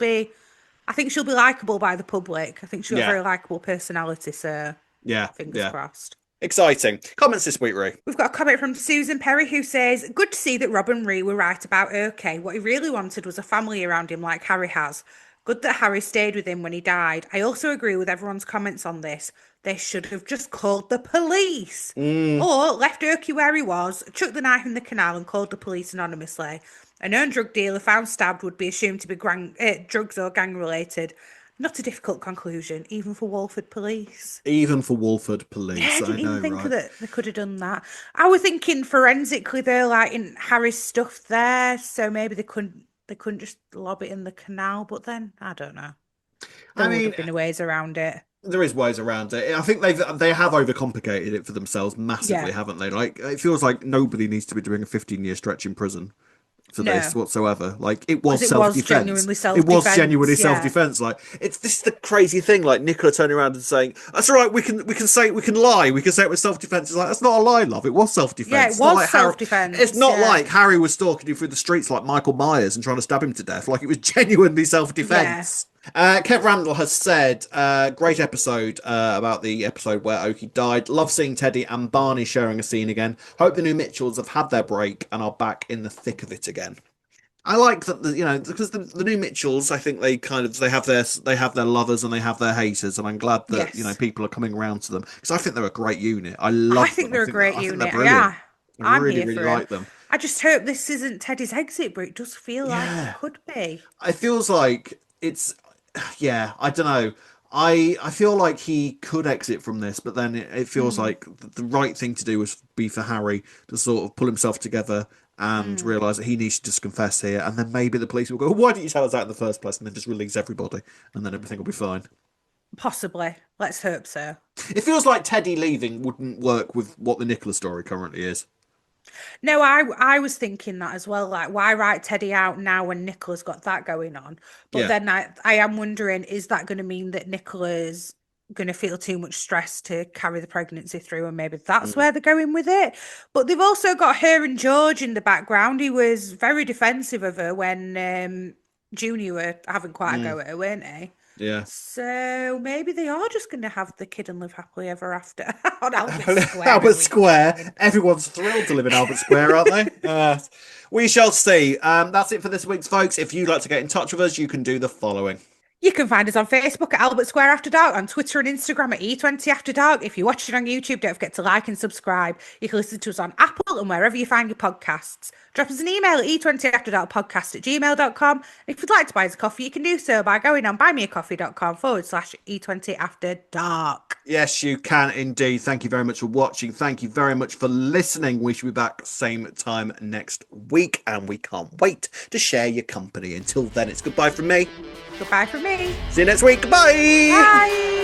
I think she'll be likable by the public. I think she's got a Yeah. very likable personality. So Yeah. fingers Yeah. crossed. Exciting. Comments this week, Ray. We've got a comment from Susan Perry who says, good to see that Rob and Ree were right about Okie. What he really wanted was a family around him like Harry has. Good that Harry stayed with him when he died. I also agree with everyone's comments on this. They should have just called the police. Mm, Or left Okie where he was, chucked the knife in the canal and called the police anonymously. A known drug dealer found stabbed would be assumed to be drugs or gang related. Not a difficult conclusion, even for Walford police. even for Walford Yeah, police, I I didn't know, even think right? that they could have done that. I was thinking forensically they're like in Harry's stuff there, so maybe they couldn't just lob it in the canal, but then I don't know. I There would mean, have been ways around it. there is ways around it. I think they have overcomplicated it for themselves massively, Yeah. haven't they? Like it feels like nobody needs to be doing a 15-year stretch in prison for this No. whatsoever. Like it Because was it was self-defense. genuinely It was genuinely self-defense, yeah. self-defense. Like it's this is the crazy thing. Like Nicola turning around and saying, "That's all right. We can say we can lie. We can say it was self-defense." It's like that's not a lie, love. It was Yeah, self-defense. it It's not was like Harry. It's self-defense, not yeah. like Harry was stalking you through the streets like Michael Myers and trying to stab him to death. Like it was genuinely Yeah. self-defense. Kev Randall has said, great episode about the episode where Okie died. Love seeing Teddy and Barney sharing a scene again. Hope the new Mitchells have had their break and are back in the thick of it again. I like that, because the new Mitchells, I think they have their lovers and they have their haters, and I'm glad that Yes. people are coming around to them because I think they're a great unit. I I love think them. I they're a think great I think they're unit. brilliant. Yeah. I I'm really here really for him. like them. I just hope this isn't Teddy's exit, but it does feel like it Yeah, could be. it feels like it's yeah, I don't know. I feel like he could exit from this, but then it feels Mm, like the right thing to do would be for Harry to sort of pull himself together and mm. realise that he needs to just confess here, and then maybe the police will go, "Why didn't you tell us that in the first place?" and then just release everybody, and then everything will be fine. Possibly. Let's hope so. It feels like Teddy leaving wouldn't work with what the Nicola story currently is. No, I was thinking that as well. Like, why write Teddy out now when Nicola's got that going on? But Yeah. then I am wondering, is that going to mean that Nicola's going to feel too much stress to carry the pregnancy through, and maybe that's Mm. where they're going with it? But they've also got her and George in the background. He was very defensive of her when Junior were having quite a Mm. go at her, weren't he? Yeah. So maybe they are just going to have the kid and live happily ever after on Albert Square. Albert Are we Square. kidding? Everyone's thrilled to live in Albert Square, aren't they? We shall see. That's it for this week's folks. If you'd like to get in touch with us, you can do the following. You can find us on Facebook at Albert Square After Dark, on Twitter and Instagram at E20 After Dark. If you're watching on YouTube, don't forget to like and subscribe. You can listen to us on Apple and wherever you find your podcasts. Drop us an email at e20afterdarkpodcast@gmail.com. If you'd like to buy us a coffee, you can do so by going on buymeacoffee.com/E20 After Dark. Yes, you can indeed. Thank you very much for watching. Thank you very much for listening. We should be back same time next week, and we can't wait to share your company. Until then, it's goodbye from me. Goodbye from me. See you next week. Goodbye. Bye.